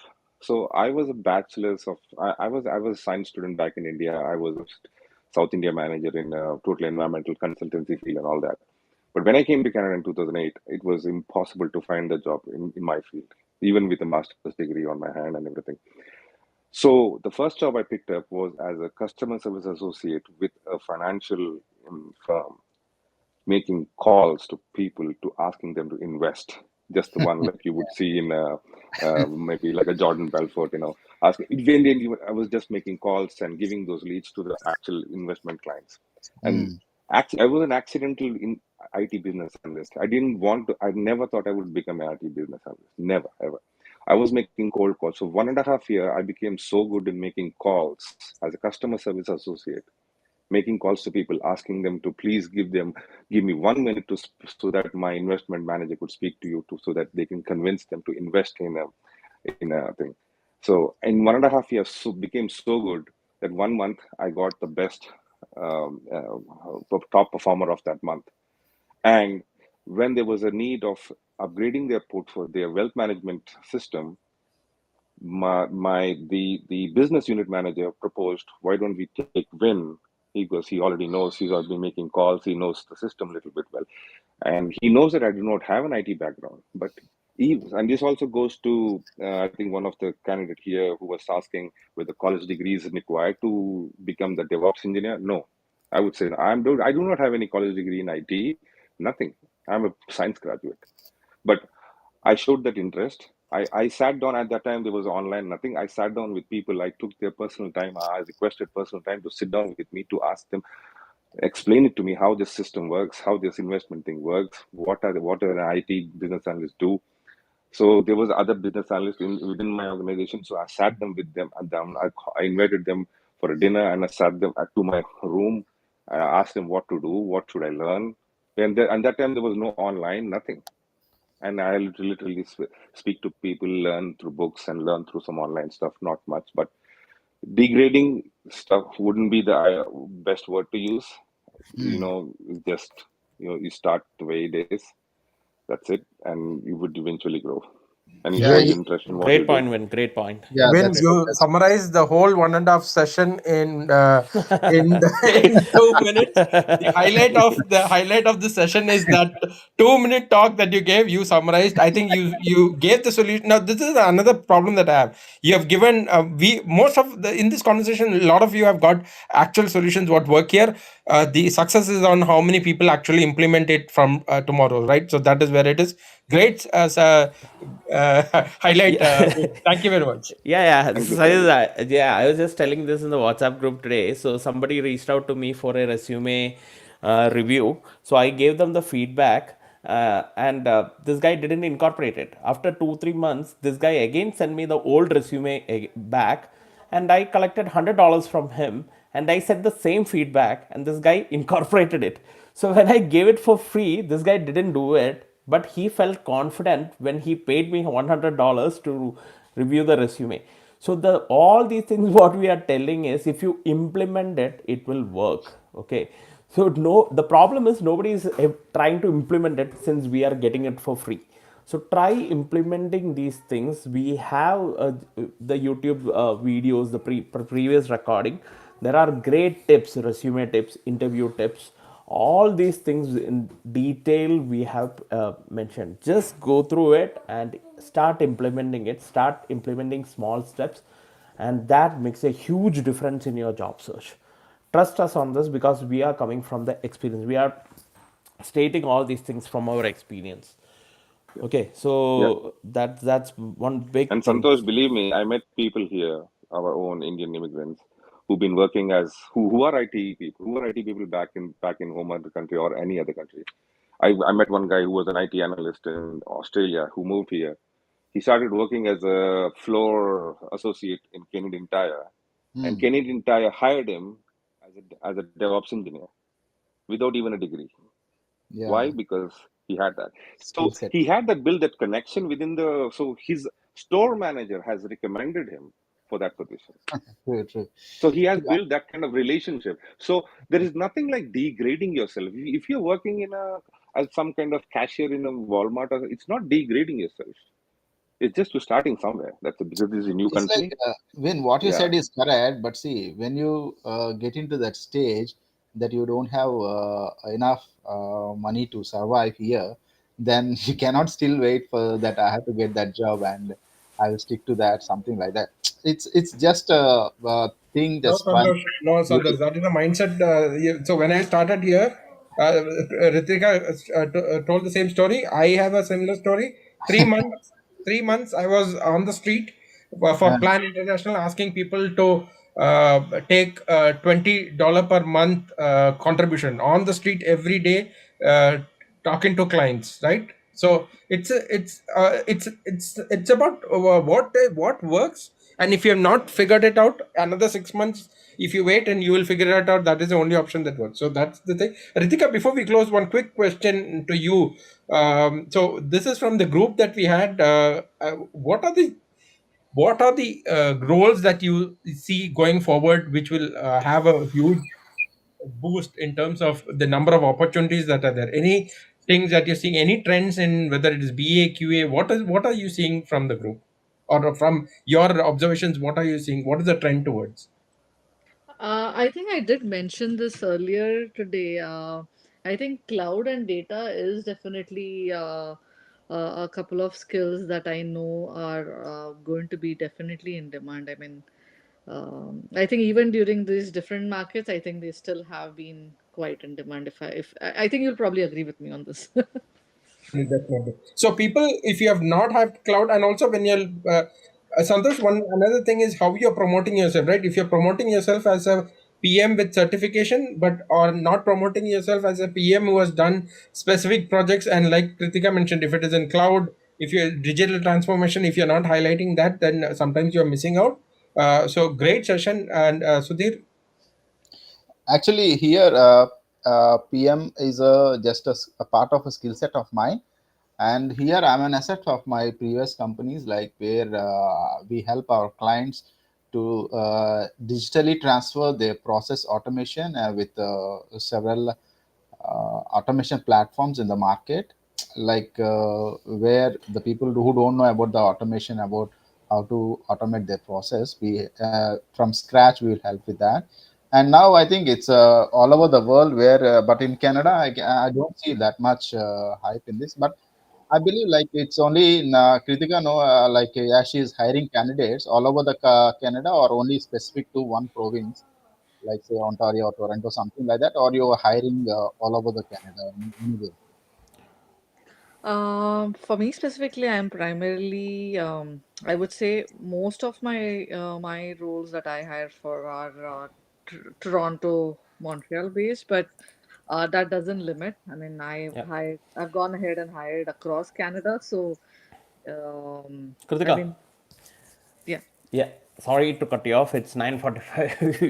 So I was a bachelor's of I was a science student back in India. I was a South India manager in a total environmental consultancy field and all that. But when I came to Canada in 2008, it was impossible to find a job in my field, even with a master's degree on my hand and everything. So the first job I picked up was as a customer service associate with a financial firm, making calls to people to asking them to invest. Just the one like you would see in maybe like a Jordan Belfort, asking. I was just making calls and giving those leads to the actual investment clients. And Mm. actually, I was an accidental in IT business analyst. I didn't want to. I never thought I would become an IT business analyst. Never ever. I was making cold calls. So 1.5 year, I became so good in making calls as a customer service associate, making calls to people, asking them to please give me 1 minute so that my investment manager could speak to you so that they can convince them to invest in a thing. So in 1.5 years, became so good that 1 month I got the best top performer of that month. And when there was a need of upgrading their portfolio, their wealth management system, the business unit manager proposed, why don't we take Win? He already knows, he's already been making calls, he knows the system a little bit well, and he knows that I do not have an IT background. But and this also goes to I think one of the candidate here who was asking whether college degree is required to become the DevOps engineer. No, I would say no. I do not have any college degree in IT, nothing. I'm a science graduate, but I showed that interest. I sat down at that time, there was online nothing. I sat down with people, I took their personal time. I requested personal time to sit down with me to ask them, explain it to me how this system works, how this investment thing works, what are an IT business analysts do. So there was other business analysts within my organization. So I sat them with them and I invited them for a dinner and I sat them to my room. I asked them what to do, what should I learn. And that time there was no online, nothing. And I literally speak to people, learn through books and learn through some online stuff, not much. But degrading stuff wouldn't be the best word to use. Mm. Just you start the way it is. That's it, and you would eventually grow. Any Yeah, first you, impression? What Great you did? point, Win. Great point. Yeah, when that's you that's summarize the whole 1.5 session in in 2 minutes, the highlight of the session is that 2 minute talk that you gave. You summarized. I think you gave the solution. Now this is another problem that I have. You have given we most of the in this conversation. A lot of you have got actual solutions. What work here? The success is on how many people actually implement it from tomorrow, right? So that is where it is. Great as a highlight. Yeah. Thank you very much. Yeah. Thank This you, is, Sajid. yeah, I was just telling this in the WhatsApp group today. So somebody reached out to me for a resume review. So I gave them the feedback, and this guy didn't incorporate it. After 2 3 months, this guy again sent me the old resume back, and I collected $100 from him, and I said the same feedback, and this guy incorporated it. So when I gave it for free, this guy didn't do it, but he felt confident when he paid me $100 to review the resume. So the all these things what we are telling is if you implement it, it will work. Okay. So no, the problem is nobody is trying to implement it since we are getting it for free. So try implementing these things. We have the YouTube videos, the previous recording. There are great tips, resume tips, interview tips, all these things in detail we have mentioned. Just go through it and start implementing it. Start implementing small steps, and that makes a huge difference in your job search. Trust us on this because we are coming from the experience. We are stating all these things from our experience. Okay, Yeah. so that's one big And thing. Santosh, believe me, I met people here, our own Indian immigrants, who've been working as who are IT people, who are IT people back in home other country or any other country. I met one guy who was an IT analyst in Australia who moved here. He started working as a floor associate in Canadian Tire, and Hmm. Canadian Tire hired him as a DevOps engineer without even a degree. Why? Yeah, Because he had that. skill So set. he had that build that connection within the. So his store manager has recommended him for that position. True, true. So he has Yeah, built that kind of relationship. So there is nothing like degrading yourself. If you're working in a as some kind of cashier in a Walmart, it's not degrading yourself. It's just you starting somewhere. That's because this is a new it's like country. when what you Yeah. said is correct, but see, when you get into that stage that you don't have enough money to survive here, then you cannot still wait for that. I have to get that job and I will stick to that, something like that. It's just a thing No, that's trying. Santosh. No, Santosh. That is the mindset. So when I started here, Ritika told the same story. I have a similar story. 3 months. 3 months. I was on the street for Yeah, Plan International, asking people to take $20 per month contribution on the street every day, talking to clients. Right. So it's about what works, and if you have not figured it out, another 6 months, if you wait and you will figure it out, that is the only option that works. So that's the thing. Ritika, before we close, one quick question to you. So this is from the group that we had. What are the roles that you see going forward, which will have a huge boost in terms of the number of opportunities that are there? Any things that you're seeing, any trends in whether it is BA, QA? What are you seeing from the group, or from your observations? What are you seeing? What is the trend towards? I think I did mention this earlier today. I think cloud and data is definitely a couple of skills that I know are going to be definitely in demand. I mean, I think even during these different markets, I think they still have been quite in demand. I think you'll probably agree with me on this. Definitely. So people, if you have not had cloud, and also when you're Santosh, one another thing is how you're promoting yourself, right? If you're promoting yourself as a PM with certification, but or not promoting yourself as a PM who has done specific projects, and like Kritika mentioned, if it is in cloud, if you're digital transformation, if you're not highlighting that, then sometimes you're missing out. So great session, and Sudhir. actually here PM is just a part of a skill set of mine, and here I'm an asset of my previous companies, like where we help our clients to digitally transfer their process automation with several automation platforms in the market. where the people who don't know about the automation, about how to automate their process, we from scratch we will help with that. And now I think it's all over the world where, but in Canada, I don't see that much hype in this. But I believe like it's only in Kritika, no, as she is hiring candidates all over the Canada, or only specific to one province, like say Ontario or Toronto, something like that, or you are hiring all over the Canada anyway. For me specifically, I'm primarily, I would say most of my roles that I hire for are Toronto, Montreal based, but that doesn't limit. I mean, Yeah. I've gone ahead and hired across Canada, so I Kritika. mean, yeah. Yeah, sorry to cut you off. It's 9:45. Exactly.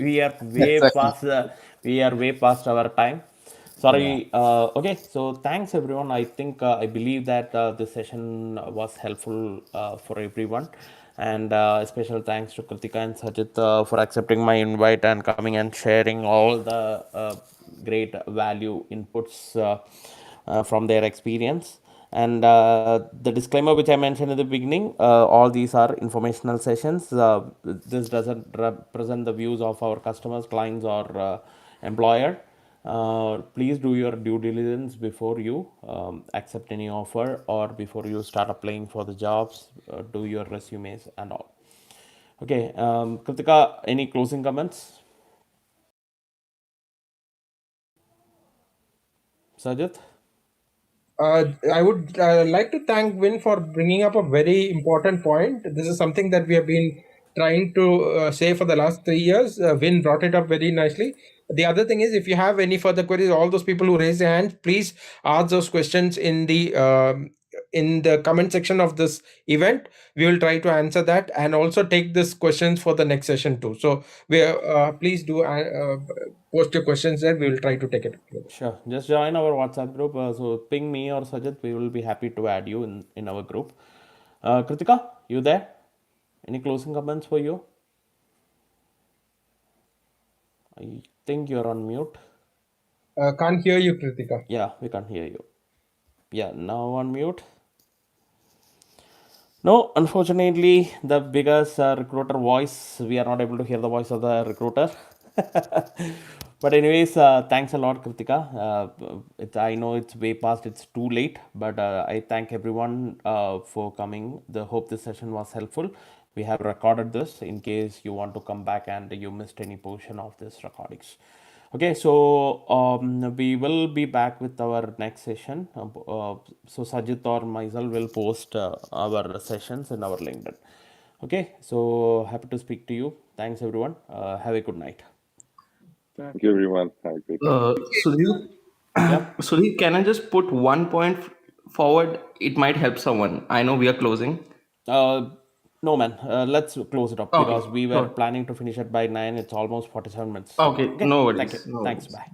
We are way past our time. Yeah. Sorry. Okay, so thanks everyone. I think I believe that this session was helpful for everyone, and special thanks to Kritika and Sajid for accepting my invite and coming and sharing all the great value inputs from their experience. And the disclaimer which I mentioned in the beginning, all these are informational sessions. This doesn't represent the views of our customers, clients, or employer. Please do your due diligence before you accept any offer, or before you start applying for the jobs. Do your resumes and all. Okay, Kritika, any closing comments? Sajid? I would like to thank Vin for bringing up a very important point. This is something that we have been trying to say for the last 3 years. Vin brought it up very nicely. The other thing is, if you have any further queries, all those people who raise their hands, please ask those questions in the comment section of this event. We will try to answer that, and also take these questions for the next session too. So we please do post your questions there. We will try to take it. Sure. Just join our WhatsApp group. So ping me or Sajid. We will be happy to add you in our group. Kritika, you there? Any closing comments for you? I think you're on mute. Can't hear you, Kritika. Yeah, we can hear you. Yeah, now on mute. No, unfortunately, the biggest recruiter voice, we are not able to hear the voice of the recruiter. But anyways, thanks a lot, Kritika. I know it's way past, it's too late, but I thank everyone for coming. Hope this session was helpful. We have recorded this in case you want to come back and you missed any portion of this recordings. Okay, so we will be back with our next session. So Sajit or myself will post our sessions in our LinkedIn. Okay, so happy to speak to you. Thanks everyone. Have a good night. Thank you, everyone. Have a great night. Sudhir, Yeah. Sudhir, can I just put one point forward? It might help someone. I know we are closing. Uh, no man. Let's close it up Okay, because we were sure. planning to finish it by 9. It's almost 47 minutes. Okay, Okay. no Thank you. worries. No Thanks. worries. Bye.